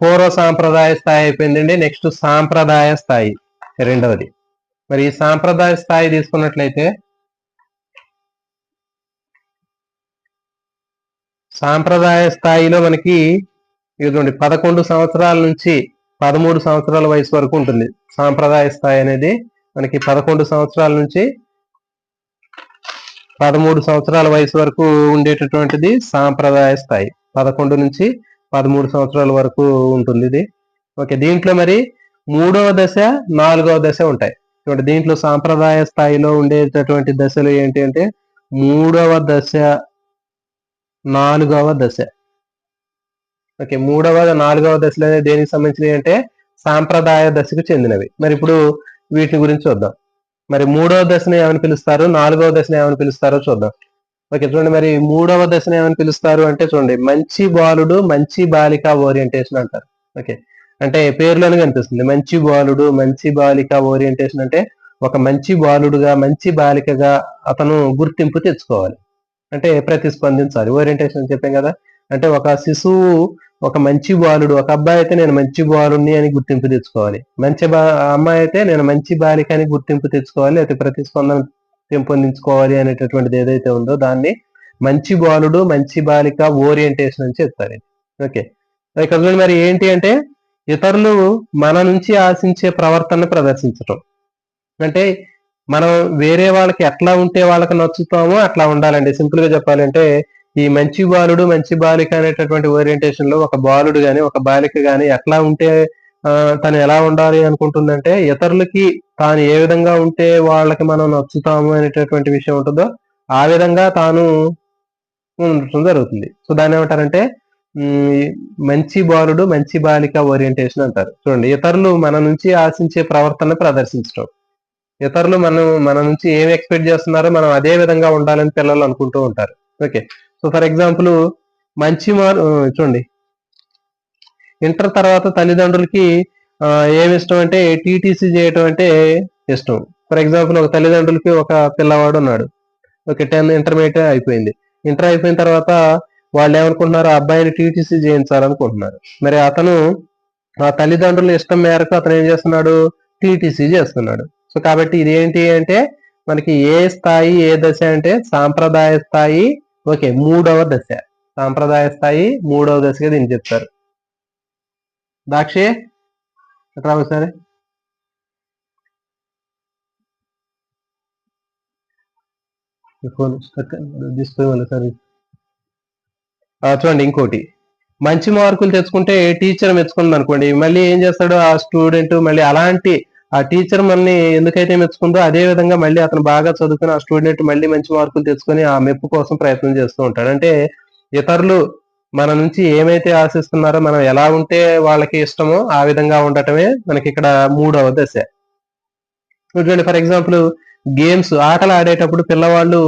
పూర్వ సాంప్రదాయ స్థాయి అయిపోయిందండి. నెక్స్ట్ సాంప్రదాయ స్థాయి రెండవది. మరి ఈ సాంప్రదాయ స్థాయి తీసుకున్నట్లయితే సాంప్రదాయ స్థాయిలో మనకి ఇదిగోండి 11 సంవత్సరాల నుంచి 13 సంవత్సరాల వయసు వరకు ఉంటుంది. సాంప్రదాయ స్థాయి అనేది మనకి 11 సంవత్సరాల నుంచి 13 సంవత్సరాల వయసు వరకు ఉండేటటువంటిది సాంప్రదాయ స్థాయి. 11 నుంచి 13 సంవత్సరాల వరకు ఉంటుంది ఇది. ఓకే, దీంట్లో మరి 3వ దశ 4వ దశ ఉంటాయి. చూడండి, దీంట్లో సాంప్రదాయ స్థాయిలో ఉండేటటువంటి దశలు ఏంటి అంటే 3వ దశ 4వ దశ. ఓకే, 3వ 4వ దశలు అనేది దేనికి సంబంధించినవి అంటే సాంప్రదాయ దశకు చెందినవి. మరి ఇప్పుడు వీటి గురించి చూద్దాం. మరి 3వ దశను ఏమని పిలుస్తారు, 4వ దశను ఏమని పిలుస్తారో చూద్దాం. ఓకే, చూడండి, మరి 3వ దశను ఏమని పిలుస్తారు అంటే చూడండి, మంచి బాలుడు మంచి బాలిక ఓరియంటేషన్ అంటారు. ఓకే, అంటే పేరులోనే కనిపిస్తుంది మంచి బాలుడు మంచి బాలిక ఓరియంటేషన్. అంటే ఒక మంచి బాలుడుగా మంచి బాలికగా అతను గుర్తింపు తెచ్చుకోవాలి, అంటే ప్రతిస్పందించాలి. ఓరియంటేషన్ అని చెప్పాం కదా. అంటే ఒక శిశువు ఒక మంచి బాలుడు, ఒక అబ్బాయి అయితే నేను మంచి బాలుడిని అని గుర్తింపు తెచ్చుకోవాలి, అమ్మాయి అయితే నేను మంచి బాలిక అని గుర్తింపు తెచ్చుకోవాలి, అయితే ప్రతిస్పందన పెంపొందించుకోవాలి అనేటటువంటిది ఏదైతే ఉందో దాన్ని మంచి బాలుడు మంచి బాలిక ఓరియంటేషన్ అని చెప్తారు. ఓకే, ఇక్కడ మరి ఏంటి అంటే ఇతరులు మన నుంచి ఆశించే ప్రవర్తనను ప్రదర్శించటం. అంటే మనం వేరే వాళ్ళకి ఎట్లా ఉంటే వాళ్ళకి నచ్చుతామో అట్లా ఉండాలండి. సింపుల్ గా చెప్పాలంటే ఈ మంచి బాలుడు మంచి బాలిక అనేటటువంటి ఓరియంటేషన్ లో ఒక బాలుడు గాని ఒక బాలిక గాని ఎట్లా ఉంటే తను ఎలా ఉండాలి అనుకుంటుందంటే ఇతరులకి తాను ఏ విధంగా ఉంటే వాళ్ళకి మనం నచ్చుతాము అనేటటువంటి విషయం ఉంటుందో ఆ విధంగా తాను ఉండటం జరుగుతుంది. సో దాన్ని ఏమంటారంటే మంచి బాలుడు మంచి బాలిక ఓరియంటేషన్ అంటారు. చూడండి, ఇతరులు మన నుంచి ఆశించే ప్రవర్తన ప్రదర్శించడం. ఇతరులు మన నుంచి ఏం ఎక్స్పెక్ట్ చేస్తున్నారో మనం అదే విధంగా ఉండాలని పిల్లలు అనుకుంటూ ఉంటారు. ఓకే. సో ఫర్ ఎగ్జాంపుల్ మంచి చూడండి, ఇంటర్ తర్వాత తల్లిదండ్రులకి ఏమి ఇష్టం అంటే టీటీసీ చేయటం అంటే ఇష్టం. ఫర్ ఎగ్జాంపుల్ ఒక తల్లిదండ్రులకి ఒక పిల్లవాడు ఉన్నాడు. ఓకే, 10 ఇంటర్మీడియట్ అయిపోయింది. ఇంటర్ అయిపోయిన తర్వాత వాళ్ళు ఏమనుకుంటున్నారు, ఆ అబ్బాయిని టీటీసీ చేయించాలనుకుంటున్నారు. మరి అతను ఆ తల్లిదండ్రుల ఇష్టం మేరకు అతను ఏం చేస్తున్నాడు, టీటీసీ చేస్తున్నాడు. సో కాబట్టి ఇది ఏంటి అంటే మనకి ఏ స్థాయి, ఏ దశ అంటే సాంప్రదాయ స్థాయి. ఓకే, 3వ దశ. సాంప్రదాయ స్థాయి 3వ దశగా దీన్ని చెప్తారు. దాక్షి ఎట్లా సరే చూడండి, ఇంకోటి మంచి మార్కులు తెచ్చుకుంటే టీచర్ మెచ్చుకుంది అనుకోండి, మళ్ళీ ఏం చేస్తాడు ఆ స్టూడెంట్, మళ్ళీ అలాంటి ఆ టీచర్ మనల్ని ఎందుకైతే మెచ్చుకుందో అదే విధంగా మళ్ళీ అతను బాగా చదువుకుని ఆ స్టూడెంట్ మళ్ళీ మంచి మార్కులు తెచ్చుకొని ఆ మెప్పు కోసం ప్రయత్నం చేస్తూ ఉంటాడు. అంటే ఇతరులు మన నుంచి ఏమైతే ఆశిస్తున్నారో, మనం ఎలా ఉంటే వాళ్ళకి ఇష్టమో ఆ విధంగా ఉండటమే మనకి ఇక్కడ 3వ దశ. చూడండి, ఫర్ ఎగ్జాంపుల్ గేమ్స్, ఆటలు ఆడేటప్పుడు పిల్లవాళ్ళు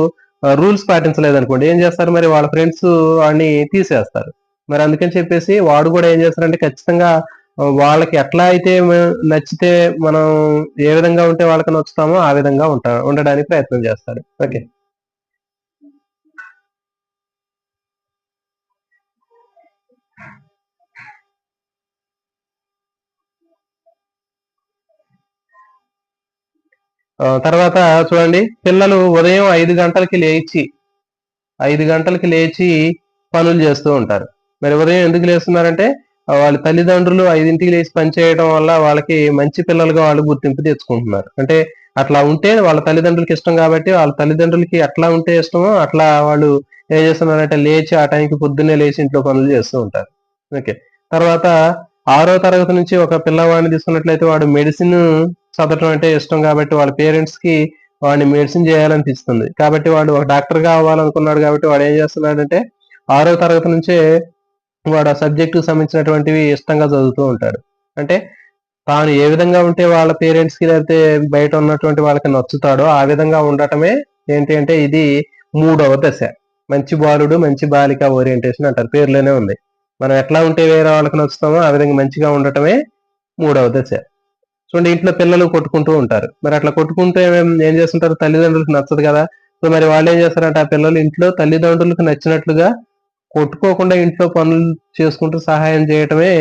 రూల్స్ పాటించలేదు అనుకోండి, ఏం చేస్తారు మరి వాళ్ళ ఫ్రెండ్స్ వాడిని తీసేస్తారు. మరి అందుకని చెప్పేసి వాడు కూడా ఏం చేస్తారంటే ఖచ్చితంగా వాళ్ళకి ఎట్లా అయితే నచ్చితే మనం ఏ విధంగా ఉంటే వాళ్ళకి నచ్చుతామో ఆ విధంగా ఉండడానికి ప్రయత్నం చేస్తాడు. ఓకే. తర్వాత చూడండి, పిల్లలు ఉదయం 5 గంటలకి లేచి పనులు చేస్తూ ఉంటారు. మరి ఉదయం ఎందుకు లేస్తున్నారంటే వాళ్ళ తల్లిదండ్రులు 5ంటికి లేచి పని చేయడం వల్ల వాళ్ళకి మంచి పిల్లలుగా వాళ్ళు గుర్తింపు తెచ్చుకుంటున్నారు. అంటే అట్లా ఉంటే వాళ్ళ తల్లిదండ్రులకి ఇష్టం కాబట్టి, వాళ్ళ తల్లిదండ్రులకి ఎట్లా ఉంటే ఇష్టమో అట్లా వాళ్ళు ఏం చేస్తున్నారంటే లేచి ఆ టైంకి పొద్దున్నే లేచి ఇంట్లో పనులు చేస్తూ ఉంటారు. ఓకే. తర్వాత 6వ తరగతి నుంచి ఒక పిల్లవాడిని తీసుకున్నట్లయితే వాడు మెడిసిన్ చదవటం అంటే ఇష్టం కాబట్టి వాళ్ళ పేరెంట్స్ కి వాడిని మెడిసిన్ చేయాలనిపిస్తుంది. కాబట్టి వాడు ఒక డాక్టర్ గా అవ్వాలనుకున్నాడు కాబట్టి వాడు ఏం చేస్తున్నాడంటే 6వ తరగతి నుంచే వాడు ఆ సబ్జెక్టు సంబంధించినటువంటివి ఇష్టంగా చదువుతూ ఉంటాడు. అంటే తాను ఏ విధంగా ఉంటే వాళ్ళ పేరెంట్స్ కి లేకపోతే బయట ఉన్నటువంటి వాళ్ళకి నచ్చుతాడో ఆ విధంగా ఉండటమే ఏంటి అంటే ఇది 3వ దశ. మంచి బాలుడు మంచి బాలిక ఓరియంటేషన్ అంటారు, పేర్లోనే ఉంది. మనం ఎట్లా ఉంటే వేరే వాళ్ళకి నచ్చుతామో ఆ విధంగా మంచిగా ఉండటమే 3వ దశ. చూడండి, ఇంట్లో పిల్లలు కొట్టుకుంటూ ఉంటారు. మరి అట్లా కొట్టుకుంటే ఏం చేస్తుంటారు, తల్లిదండ్రులకు నచ్చదు కదా. సో మరి వాళ్ళు ఏం చేస్తారంటే ఆ పిల్లలు ఇంట్లో తల్లిదండ్రులకు నచ్చినట్లుగా కొట్టుకోకుండా ఇంట్లో పనులు చేసుకుంటూ సహాయం చేయటమే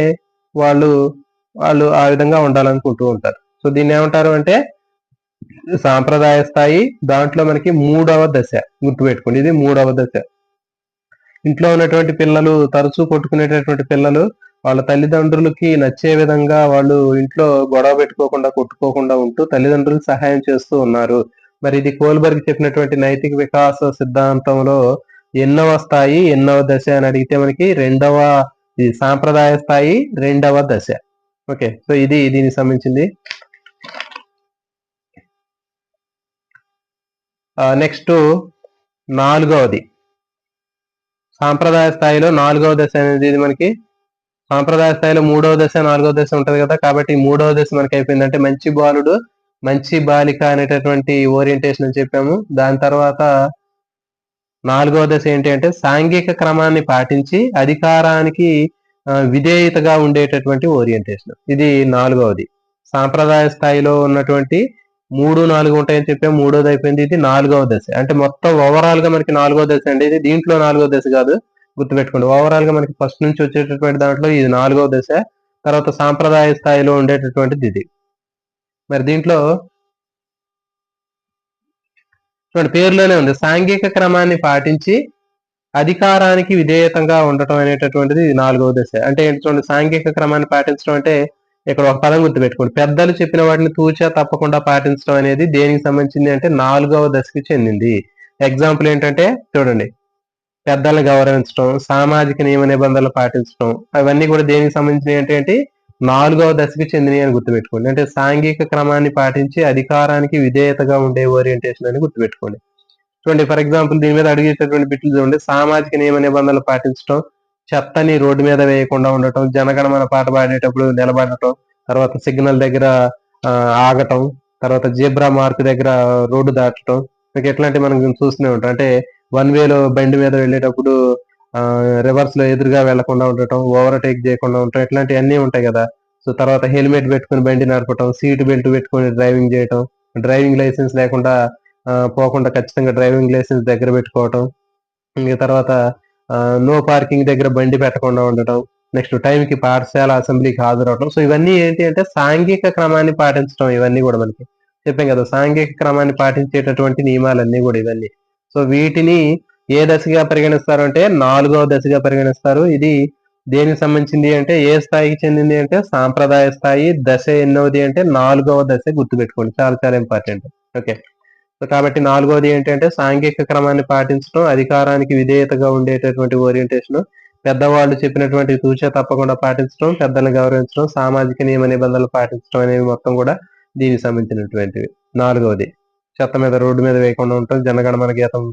వాళ్ళు వాళ్ళు ఆ విధంగా ఉండాలనుకుంటూ ఉంటారు. సో దీన్ని ఏమంటారు అంటే సాంప్రదాయ స్థాయి. దాంట్లో మనకి 3వ దశ గుర్తుపెట్టుకోండి, ఇది 3వ దశ. ఇంట్లో ఉన్నటువంటి పిల్లలు, తరచూ కొట్టుకునేటటువంటి పిల్లలు వాళ్ళ తల్లిదండ్రులకి నచ్చే విధంగా వాళ్ళు ఇంట్లో గొడవ పెట్టుకోకుండా, కొట్టుకోకుండా ఉంటూ తల్లిదండ్రులకు సహాయం చేస్తూ ఉన్నారు. మరి ఇది కోల్బర్గ్ చెప్పినటువంటి నైతిక వికాస సిద్ధాంతంలో ఎన్నవ స్థాయి, ఎన్నవ దశ అని అడిగితే మనకి ఇది సాంప్రదాయ స్థాయి 2వ దశ. ఓకే. సో ఇది దీనికి సంబంధించింది. నెక్స్ట్ 4వది సాంప్రదాయ స్థాయిలో 4వ దశ అనేది ఇది మనకి సాంప్రదాయ స్థాయిలో 3వ దశ, 4వ దశ ఉంటది కదా. కాబట్టి 3వ దశ మనకి అయిపోయిందంటే మంచి బాలుడు మంచి బాలిక అనేటటువంటి ఓరియంటేషన్ అని చెప్పాము. దాని తర్వాత 4వ దశ ఏంటి అంటే సాంఘిక క్రమాన్ని పాటించి అధికారానికి విధేయతగా ఉండేటటువంటి ఓరియంటేషన్. ఇది 4వది. సాంప్రదాయ స్థాయిలో ఉన్నటువంటి 3, 4 ఉంటాయని చెప్పాము. 3వది అయిపోయింది, ఇది 4వ దశ. అంటే మొత్తం ఓవరాల్ గా మనకి 4వ దశ అండి. ఇది దీంట్లో 4వ దశ కాదు, గుర్తుపెట్టుకోండి. ఓవరాల్ గా మనకి ఫస్ట్ నుంచి వచ్చేటటువంటి దాంట్లో ఇది 4వ దశ. తర్వాత సాంప్రదాయ స్థాయిలో ఉండేటటువంటిది ఇది. మరి దీంట్లో చూడండి, పేరులోనే ఉంది, సాంఘిక క్రమాన్ని పాటించి అధికారానికి విధేయతంగా ఉండటం అనేటటువంటిది ఇది 4వ దశ. అంటే ఏంటి చూడండి, సాంఘిక క్రమాన్ని పాటించడం అంటే ఇక్కడ ఒక పదం గుర్తుపెట్టుకోండి, పెద్దలు చెప్పిన వాటిని తూచా తప్పకుండా పాటించడం అనేది దేనికి సంబంధించింది అంటే 4వ దశకి చెందింది. ఎగ్జాంపుల్ ఏంటంటే చూడండి, పెద్దలను గౌరవించడం, సామాజిక నియమ నిబంధనలు పాటించడం, అవన్నీ కూడా దేనికి సంబంధించినవి ఏంటి 4వ దశకి చెందినవి అని గుర్తుపెట్టుకోండి. అంటే సాంఘిక క్రమాన్ని పాటించి అధికారానికి విధేయతగా ఉండే ఓరియంటేషన్ అని గుర్తుపెట్టుకోండి. చూడండి, ఫర్ ఎగ్జాంపుల్ దీని మీద అడిగేటటువంటి బిట్లు చూడండి, సామాజిక నియమ నిబంధనలు పాటించడం, చెత్తని రోడ్డు మీద వేయకుండా ఉండటం, జనగణమన పాట పాడేటప్పుడు నిలబడటం, తర్వాత సిగ్నల్ దగ్గర ఆగటం, తర్వాత జీబ్రా మార్క్ దగ్గర రోడ్డు దాటడం, మీకు ఎట్లాంటివి మనం చూస్తూనే ఉంటాం. అంటే వన్ వేలో బండి మీద వెళ్ళేటప్పుడు రివర్స్ లో ఎదురుగా వెళ్లకుండా ఉండటం, ఓవర్టేక్ చేయకుండా ఉండటం, ఇట్లాంటివన్నీ ఉంటాయి కదా. సో తర్వాత హెల్మెట్ పెట్టుకుని బండి నడపటం, సీట్ బెల్ట్ పెట్టుకుని డ్రైవింగ్ చేయటం, డ్రైవింగ్ లైసెన్స్ లేకుండా పోకుండా ఖచ్చితంగా డ్రైవింగ్ లైసెన్స్ దగ్గర పెట్టుకోవటం, ఇంకా తర్వాత నో పార్కింగ్ దగ్గర బండి పెట్టకుండా ఉండటం, నెక్స్ట్ టైంకి పాఠశాల అసెంబ్లీకి హాజరవటం. సో ఇవన్నీ ఏంటి అంటే సాంఘిక క్రమాన్ని పాటించడం. ఇవన్నీ కూడా మనకి చెప్పాం కదా, సాంఘిక క్రమాన్ని పాటించేటటువంటి నియమాలన్నీ కూడా ఇవన్నీ. సో వీటిని ఏ దశగా పరిగణిస్తారు అంటే 4వ దశగా పరిగణిస్తారు. ఇది దేనికి సంబంధించింది అంటే ఏ స్థాయికి చెందింది అంటే సాంప్రదాయ స్థాయి. దశ ఎన్నోది అంటే 4వ దశ, గుర్తుపెట్టుకోండి, చాలా చాలా ఇంపార్టెంట్. ఓకే. సో కాబట్టి 4వది ఏంటంటే సాంఘిక క్రమాన్ని పాటించడం, అధికారానికి విధేయతగా ఉండేటటువంటి ఓరియంటేషన్, పెద్దవాళ్ళు చెప్పినటువంటి తూచా తప్పకుండా పాటించడం, పెద్దలను గౌరవించడం, సామాజిక నియమ నిబంధనలు పాటించడం అనేవి మొత్తం కూడా దీనికి సంబంధించినటువంటివి. 4వది చెత్త మీద రోడ్డు మీద వేయకుండా ఉండటం, జనగణమన గీతం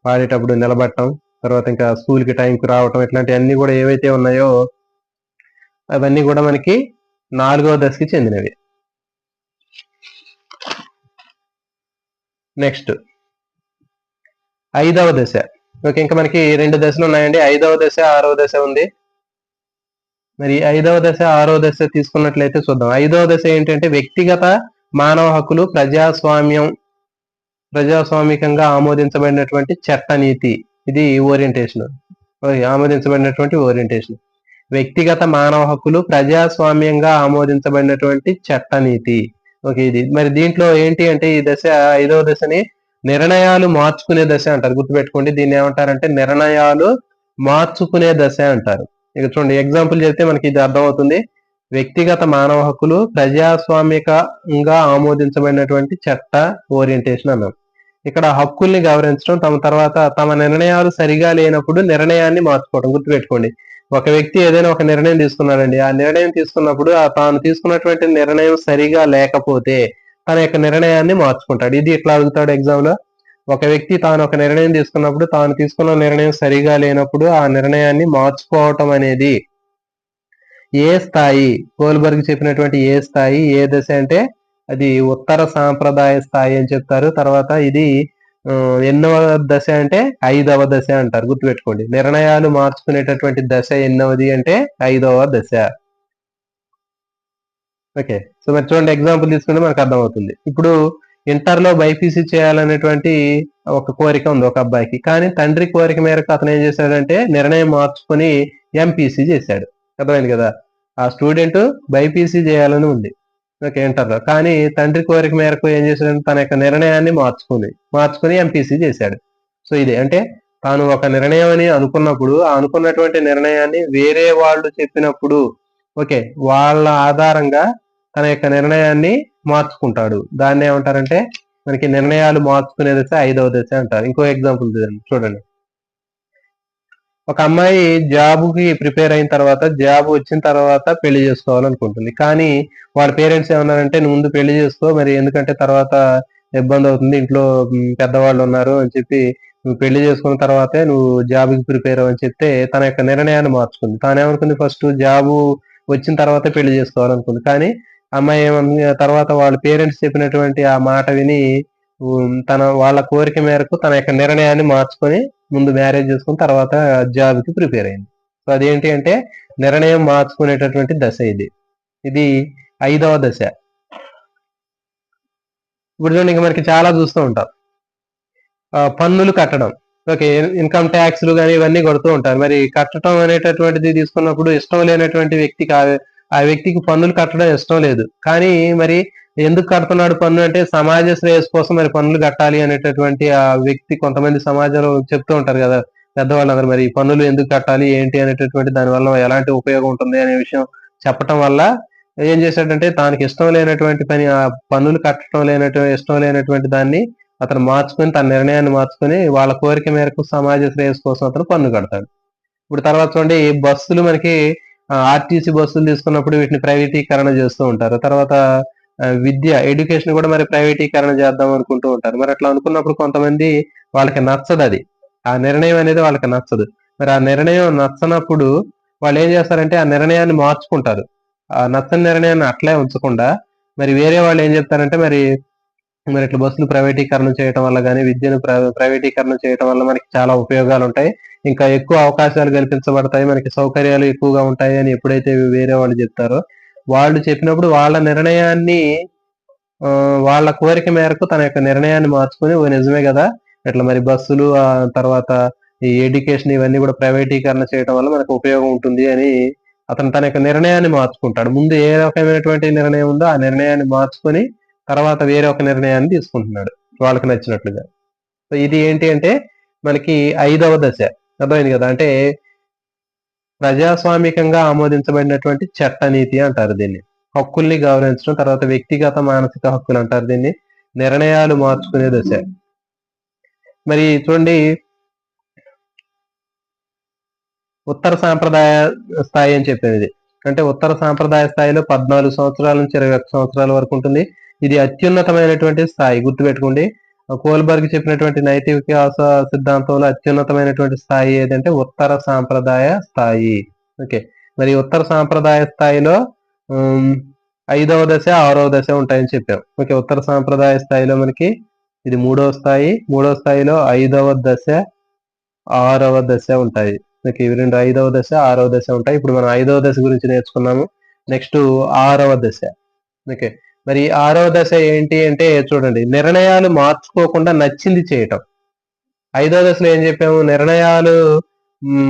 పాడేటప్పుడు నిలబడటం, తర్వాత ఇంకా స్కూల్కి టైంకి రావటం, ఇట్లాంటివన్నీ కూడా ఏవైతే ఉన్నాయో అవన్నీ కూడా మనకి 4వ దశకి చెందినవి. నెక్స్ట్ 5వ దశ. ఓకే, ఇంకా మనకి 2 దశలు ఉన్నాయండి. 5వ దశ, 6వ దశ ఉంది. మరి 5వ దశ, 6వ దశ తీసుకున్నట్లయితే చూద్దాం. 5వ దశ ఏంటంటే వ్యక్తిగత మానవ హక్కులు, ప్రజాస్వామికంగా ఆమోదించబడినటువంటి చట్టనీతి. ఇది ఓరియంటేషన్, ఆమోదించబడినటువంటి ఓరియంటేషన్. వ్యక్తిగత మానవ హక్కులు ప్రజాస్వామ్యంగా ఆమోదించబడినటువంటి చట్టనీతి. ఓకే, ఇది మరి దీంట్లో ఏంటి అంటే ఈ దశ 5వ దశని నిర్ణయాలు మార్చుకునే దశ అంటారు. గుర్తుపెట్టుకోండి, దీన్ని ఏమంటారంటే నిర్ణయాలు మార్చుకునే దశ అంటారు. ఇక చూడండి, ఎగ్జాంపుల్ చెప్తే మనకి ఇది అర్థమవుతుంది. వ్యక్తిగత మానవ హక్కులు ప్రజాస్వామికంగా ఆమోదించబడినటువంటి చట్ట ఓరియంటేషన్ అన్నాం. ఇక్కడ హక్కుల్ని గౌరవించడం, తర్వాత తమ నిర్ణయాలు సరిగా లేనప్పుడు నిర్ణయాన్ని మార్చుకోవడం. గుర్తుపెట్టుకోండి, ఒక వ్యక్తి ఏదైనా ఒక నిర్ణయం తీసుకున్నాడండి. ఆ నిర్ణయం తీసుకున్నప్పుడు తాను తీసుకున్నటువంటి నిర్ణయం సరిగా లేకపోతే తన యొక్క నిర్ణయాన్ని మార్చుకుంటాడు. ఇది ఎట్లా అడుగుతాడు ఎగ్జామ్ లో. ఒక వ్యక్తి తాను ఒక నిర్ణయం తీసుకున్నప్పుడు తాను తీసుకున్న నిర్ణయం సరిగా లేనప్పుడు ఆ నిర్ణయాన్ని మార్చుకోవటం అనేది ఏ స్థాయి, కోల్బర్గ్ చెప్పినటువంటి ఏ స్థాయి, ఏ దశ అంటే అది ఉత్తర సాంప్రదాయ స్థాయి అని చెప్తారు. తర్వాత ఇది ఎన్నవ దశ అంటే 5వ దశ అంటారు. గుర్తుపెట్టుకోండి, నిర్ణయాలు మార్చుకునేటటువంటి దశ ఎన్నవది అంటే 5వ దశ. ఓకే, సో మరి చూడండి, ఎగ్జాంపుల్ తీసుకుంటే మనకు అర్థమవుతుంది. ఇప్పుడు ఇంటర్లో బైపీసీ చేయాలనేటువంటి ఒక కోరిక ఉంది ఒక అబ్బాయికి, కానీ తండ్రి కోరిక మేరకు అతను ఏం చేశాడంటే నిర్ణయం మార్చుకొని ఎంపీసీ చేశాడు. అర్థమైంది కదా, ఆ స్టూడెంట్ బైపీసీ చేయాలని ఉంది ఓకే ఇంటర్లో, కానీ తండ్రి కోరిక మేరకు ఏం చేశాడంటే తన యొక్క నిర్ణయాన్ని మార్చుకుని ఎంపీసీ చేశాడు. సో ఇది అంటే తాను ఒక నిర్ణయం అని అనుకున్నప్పుడు ఆ అనుకున్నటువంటి నిర్ణయాన్ని వేరే వాళ్ళు చెప్పినప్పుడు ఓకే వాళ్ళ ఆధారంగా తన యొక్క నిర్ణయాన్ని మార్చుకుంటాడు. దాన్ని ఏమంటారంటే మనకి నిర్ణయాలు మార్చుకునే దశ 5వ దశ అంటారు. ఇంకో ఎగ్జాంపుల్ చూడండి. ఒక అమ్మాయి జాబ్కి ప్రిపేర్ అయిన తర్వాత, జాబ్ వచ్చిన తర్వాత పెళ్లి చేసుకోవాలనుకుంటుంది. కానీ వాళ్ళ పేరెంట్స్ ఏమన్నారంటే నువ్వు ముందు పెళ్లి చేసుకో, మరి ఎందుకంటే తర్వాత ఇబ్బంది అవుతుంది, ఇంట్లో పెద్దవాళ్ళు ఉన్నారు అని చెప్పి నువ్వు పెళ్లి చేసుకున్న తర్వాతే నువ్వు జాబ్కి ప్రిపేర్ అవ్వని చెప్తే తన యొక్క నిర్ణయాన్ని మార్చుకుంది. తానేమనుకుంది, ఫస్ట్ జాబు వచ్చిన తర్వాతే పెళ్లి చేసుకోవాలనుకుంది. కానీ అమ్మాయి ఏమనుకుంది, తర్వాత వాళ్ళ పేరెంట్స్ చెప్పినటువంటి ఆ మాట విని వాళ్ళ కోరిక మేరకు తన యొక్క నిర్ణయాన్ని మార్చుకొని ముందు మ్యారేజ్ చేసుకుని తర్వాత జాబ్కి ప్రిపేర్ అయింది. సో అదేంటి అంటే నిర్ణయం మార్చుకునేటటువంటి దశ ఇది 5వ దశ. ఇప్పుడు చూడండి, ఇంకా మనకి చాలా చూస్తూ ఉంటాం. పన్నులు కట్టడం, ఓకే, ఇన్కమ్ ట్యాక్స్లు కానీ ఇవన్నీ కొడుతూ ఉంటారు. మరి కట్టడం అనేటటువంటిది తీసుకున్నప్పుడు ఇష్టం లేనటువంటి వ్యక్తికి ఆ వ్యక్తికి పన్నులు కట్టడం ఇష్టం లేదు. కానీ మరి ఎందుకు కడుతున్నాడు పన్ను అంటే సమాజ శ్రేయస్సు కోసం మరి పన్నులు కట్టాలి అనేటటువంటి ఆ వ్యక్తి కొంతమంది సమాజంలో చెప్తూ ఉంటారు కదా పెద్దవాళ్ళందరూ, మరి పన్నులు ఎందుకు కట్టాలి ఏంటి అనేటటువంటి దానివల్ల ఎలాంటి ఉపయోగం ఉంటుంది అనే విషయం చెప్పటం వల్ల ఏం చేశాడంటే తనకి ఇష్టం లేనటువంటి పని, ఆ పన్నులు కట్టడం ఇష్టం లేనటువంటి దాన్ని అతను మార్చుకొని తన నిర్ణయాన్ని మార్చుకొని వాళ్ళ కోరిక మేరకు సమాజ శ్రేయస్సు కోసం అతను పన్ను కడతాడు. ఇప్పుడు తర్వాత చూడండి, బస్సులు మనకి ఆర్టీసీ బస్సులు తీసుకున్నప్పుడు వీటిని ప్రైవేటీకరణ చేస్తూ ఉంటారు. తర్వాత ఎడ్యుకేషన్ కూడా మరి ప్రైవేటీకరణ చేద్దాం అనుకుంటూ ఉంటారు. మరి అట్లా అనుకున్నప్పుడు కొంతమంది వాళ్ళకి నచ్చదు, అది ఆ నిర్ణయం అనేది వాళ్ళకి నచ్చదు. మరి ఆ నిర్ణయం నచ్చనప్పుడు వాళ్ళు ఏం చేస్తారంటే ఆ నిర్ణయాన్ని మార్చుకుంటారు. ఆ నచ్చని నిర్ణయాన్ని అట్లే ఉంచకుండా మరి వేరే వాళ్ళు ఏం చెప్తారంటే మరి మరి ఇట్లా బస్సులు ప్రైవేటీకరణ చేయడం వల్ల కానీ, విద్యను ప్రైవేటీకరణ చేయడం వల్ల మనకి చాలా ఉపయోగాలు ఉంటాయి. ఇంకా ఎక్కువ అవకాశాలు కల్పించబడతాయి, మనకి సౌకర్యాలు ఎక్కువగా ఉంటాయి అని ఎప్పుడైతే వేరే వాళ్ళు చెప్తారో, వాళ్ళు చెప్పినప్పుడు వాళ్ళ నిర్ణయాన్ని వాళ్ళ కోరిక మేరకు తన యొక్క నిర్ణయాన్ని మార్చుకొని, ఓ నిజమే కదా, ఇట్లా మరి బస్సులు తర్వాత ఈ ఎడ్యుకేషన్ ఇవన్నీ కూడా ప్రైవేటీకరణ చేయడం వల్ల మనకు ఉపయోగం ఉంటుంది అని అతను తన యొక్క నిర్ణయాన్ని మార్చుకుంటాడు. ముందు ఏ రకమైనటువంటి నిర్ణయం ఉందో ఆ నిర్ణయాన్ని మార్చుకొని తర్వాత వేరే ఒక నిర్ణయాన్ని తీసుకుంటున్నాడు వాళ్ళకి నచ్చినట్లుగా. సో ఇది ఏంటి అంటే మనకి 5వ దశ. అర్థమైంది కదా, అంటే ప్రజాస్వామికంగా ఆమోదించబడినటువంటి చట్టనీతి అంటారు దీన్ని. హక్కుల్ని గౌరవించడం, తర్వాత వ్యక్తిగత మానసిక హక్కులు అంటారు దీన్ని. నిర్ణయాలు మార్చుకునే దశ. మరి చూడండి, ఉత్తర సాంప్రదాయ స్థాయి అని చెప్పేది. అంటే ఉత్తర సాంప్రదాయ స్థాయిలో 14 సంవత్సరాల నుంచి 21 సంవత్సరాల వరకు ఉంటుంది. ఇది అత్యున్నతమైనటువంటి స్థాయి, గుర్తుపెట్టుకోండి. కోల్బర్గ్ చెప్పినటువంటి నైతిక వికాస సిద్ధాంతంలో అత్యున్నతమైనటువంటి స్థాయి ఏదంటే ఉత్తర సాంప్రదాయ స్థాయి. ఓకే, మరి ఉత్తర సాంప్రదాయ స్థాయిలో 5వ దశ 6వ దశ ఉంటాయని చెప్పాం. ఓకే, ఉత్తర సాంప్రదాయ స్థాయిలో మనకి ఇది 3వ స్థాయి, 3వ స్థాయిలో 5వ దశ 6వ దశ ఉంటాయి. ఓకే, ఇవి రెండు 5వ దశ 6వ దశ ఉంటాయి. ఇప్పుడు మనం 5వ దశ గురించి నేర్చుకున్నాము. నెక్స్ట్ 6వ దశ. ఓకే, మరి 6వ దశ ఏంటి అంటే చూడండి, నిర్ణయాలు మార్చుకోకుండా నచ్చింది చేయటం. 5వ దశలో ఏం చెప్పాము, నిర్ణయాలు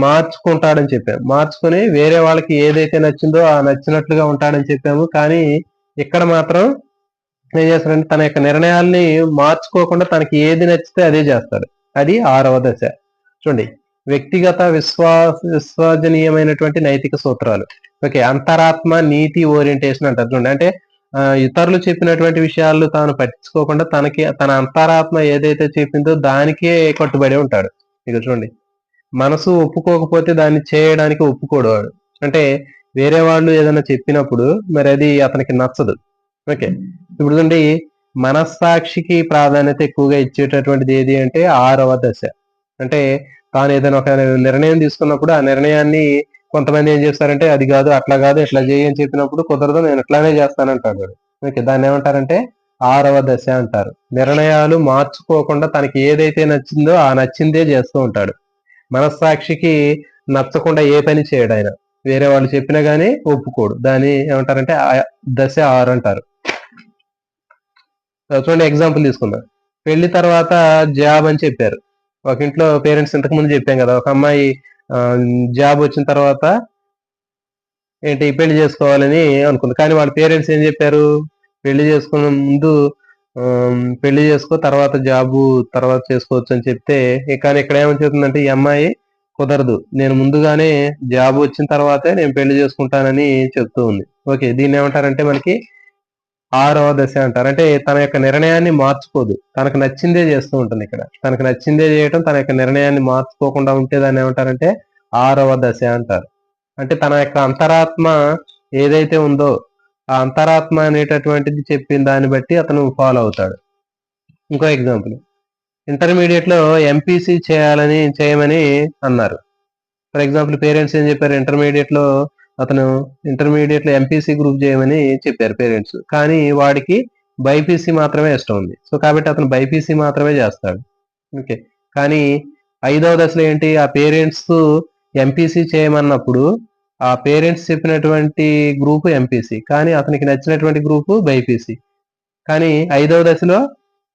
మార్చుకుంటాడని చెప్పాము, మార్చుకుని వేరే వాళ్ళకి ఏదైతే నచ్చిందో ఆ నచ్చినట్లుగా ఉంటాడని చెప్పాము. కానీ ఇక్కడ మాత్రం ఏం చేస్తాడంటే తన యొక్క నిర్ణయాల్ని మార్చుకోకుండా తనకి ఏది నచ్చితే అదే చేస్తాడు. అది 6వ దశ. చూడండి, వ్యక్తిగత విశ్వసనీయమైనటువంటి నైతిక సూత్రాలు. ఓకే, అంతరాత్మ నీతి ఓరియంటేషన్ అంటారు. చూడండి, అంటే ఇతరులు చెప్పినటువంటి విషయాలు తాను పట్టించుకోకుండా తన అంతరాత్మ ఏదైతే చెప్పిందో దానికే కట్టుబడి ఉంటాడు. ఇక చూడండి, మనసు ఒప్పుకోకపోతే దాన్ని చేయడానికి ఒప్పుకోడు వాడు. అంటే వేరే వాళ్ళు ఏదైనా చెప్పినప్పుడు మరి అది అతనికి నచ్చదు. ఓకే, ఇప్పుడు చూడండి, మనస్సాక్షికి ప్రాధాన్యత ఎక్కువగా ఇచ్చేటటువంటిది ఏది అంటే 6వ దశ. అంటే తాను ఏదైనా ఒక నిర్ణయం తీసుకున్నప్పుడు ఆ నిర్ణయాన్ని కొంతమంది ఏం చేస్తారంటే అది కాదు, అట్లా కాదు, ఇట్లా చేయి అని చెప్పినప్పుడు కుదరదు, నేను ఇట్లానే చేస్తానంటాడు. ఓకే, దాన్ని ఏమంటారంటే 6వ దశ అంటారు. నిర్ణయాలు మార్చుకోకుండా తనకి ఏదైతే నచ్చిందో ఆ నచ్చిందే చేస్తూ ఉంటాడు. మనస్సాక్షికి నచ్చకుండా ఏ పని చేయడు ఆయన. వేరే వాళ్ళు చెప్పినా గానీ ఒప్పుకోడు. దాన్ని ఏమంటారంటే దశ 6 అంటారు. చూడండి, ఎగ్జాంపుల్ తీసుకుందాం. పెళ్లి తర్వాత జాబ్ అని చెప్పారు. ఒక ఇంట్లో పేరెంట్స్ ఇంతకు ముందు చెప్పాం కదా, ఒక అమ్మాయి జాబ్ వచ్చిన తర్వాత ఏంటి పెళ్లి చేసుకోవాలని అనుకుంది. కానీ వాళ్ళ పేరెంట్స్ ఏం చెప్పారు, పెళ్లి చేసుకున్న ముందు పెళ్లి చేసుకో, తర్వాత జాబు తర్వాత చేసుకోవచ్చు అని చెప్తే, కానీ ఇక్కడ ఏమని చెప్తుందంటే ఈ అమ్మాయి కుదరదు, నేను ముందుగానే జాబ్ వచ్చిన తర్వాతే నేను పెళ్లి చేసుకుంటానని చెప్తూ ఉంది. ఓకే, దీన్ని ఏమంటారంటే మనకి 6వ దశ అంటారు. అంటే తన యొక్క నిర్ణయాన్ని మార్చుకోదు, తనకు నచ్చిందే చేస్తూ ఉంటుంది. ఇక్కడ తనకు నచ్చిందే చేయటం, తన యొక్క నిర్ణయాన్ని మార్చుకోకుండా ఉంటే దాన్ని ఏమంటారంటే 6వ దశ అంటారు. అంటే తన యొక్క అంతరాత్మ ఏదైతే ఉందో ఆ అంతరాత్మ అనేటటువంటిది చెప్పిన దాన్ని బట్టి అతను ఫాలో అవుతాడు. ఇంకో ఎగ్జాంపుల్, ఇంటర్మీడియట్ లో ఎంపీసీ చేయమని అన్నారు. ఫర్ ఎగ్జాంపుల్, పేరెంట్స్ ఏం చెప్పారు, ఇంటర్మీడియట్ లో ఎంపీసీ గ్రూప్ చేయమని చెప్పారు పేరెంట్స్. కానీ వాడికి బైపీసీ మాత్రమే ఇష్టం ఉంది. సో కాబట్టి అతను బైపీసీ మాత్రమే చేస్తాడు. ఓకే, కానీ 5వ దశలో ఏంటి, ఆ పేరెంట్స్ ఎంపీసీ చేయమన్నప్పుడు ఆ పేరెంట్స్ చెప్పినటువంటి గ్రూప్ ఎంపీసీ, కానీ అతనికి నచ్చినటువంటి గ్రూప్ బైపీసీ. కానీ 5వ దశలో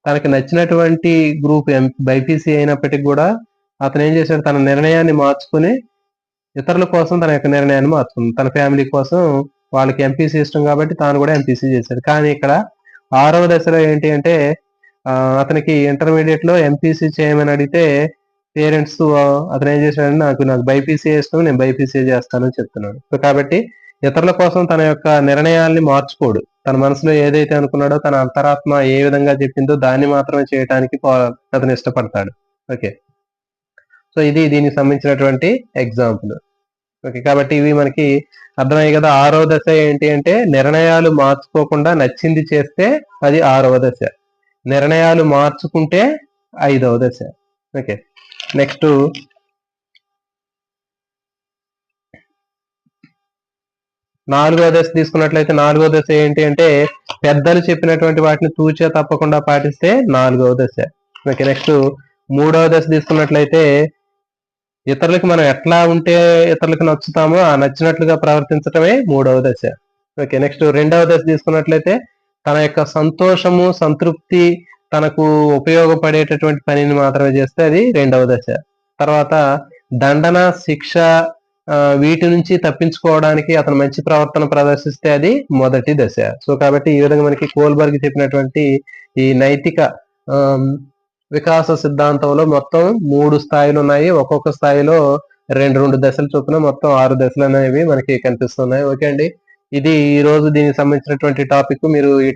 తనకి నచ్చినటువంటి గ్రూప్ బైపీసీ అయినప్పటికీ కూడా అతను ఏం చేశాడు, తన నిర్ణయాన్ని మార్చుకుని ఇతరుల కోసం తన యొక్క నిర్ణయాన్ని మార్చుకుంది. తన ఫ్యామిలీ కోసం వాళ్ళకి ఎంపీసీ ఇష్టం కాబట్టి తాను కూడా ఎంపీసీ చేశాడు. కానీ ఇక్కడ 6వ దశలో ఏంటి అంటే అతనికి ఇంటర్మీడియట్ లో ఎంపీసీ చేయమని అడిగితే పేరెంట్స్ అతను ఏం చేశాడంటే నాకు బైపీసీ ఇష్టం, నేను బైపీసీ చేస్తానని చెప్తున్నాడు. సో కాబట్టి ఇతరుల కోసం తన యొక్క నిర్ణయాల్ని మార్చుకోడు. తన మనసులో ఏదైతే అనుకున్నాడో, తన అంతరాత్మ ఏ విధంగా చెప్పిందో దాన్ని మాత్రమే చేయడానికి అతను ఇష్టపడతాడు. ఓకే, సో ఇది దీనికి సంబంధించినటువంటి ఎగ్జాంపుల్. ఓకే, కాబట్టి ఇవి మనకి అర్థమయ్యాయి కదా. 6వ దశ ఏంటి అంటే నిర్ణయాలు మార్చుకోకుండా నచ్చింది చేస్తే అది 6వ దశ. నిర్ణయాలు మార్చుకుంటే 5వ దశ. ఓకే, నెక్స్ట్ 4వ దశ తీసుకున్నట్లయితే 4వ దశ ఏంటి అంటే పెద్దలు చెప్పినటువంటి వాటిని తూచే తప్పకుండా పాటిస్తే 4వ దశ. ఓకే, నెక్స్ట్ 3వ దశ తీసుకున్నట్లయితే ఇతరులకు మనం ఎట్లా ఉంటే ఇతరులకు నచ్చుతామో ఆ నచ్చినట్లుగా ప్రవర్తించటమే 3వ దశ. ఓకే, నెక్స్ట్ 2వ దశ తీసుకున్నట్లయితే తన యొక్క సంతోషము సంతృప్తి తనకు ఉపయోగపడేటటువంటి పనిని మాత్రమే చేస్తే అది 2వ దశ. తర్వాత దండన శిక్ష వీటి నుంచి తప్పించుకోవడానికి అతను మంచి ప్రవర్తన ప్రదర్శిస్తే అది 1వ దశ. సో కాబట్టి ఈ విధంగా మనకి కోల్బర్గ్ చెప్పినటువంటి ఈ నైతిక వికాస సిద్ధాంతంలో మొత్తం 3 స్థాయిలు ఉన్నాయి. ఒక్కొక్క స్థాయిలో 2 దశలు చొప్పున మొత్తం 6 దశలు అనేవి మనకి కనిపిస్తున్నాయి. ఓకే అండి, ఇది ఈ రోజు దీనికి సంబంధించినటువంటి టాపిక్. మీరు ఈ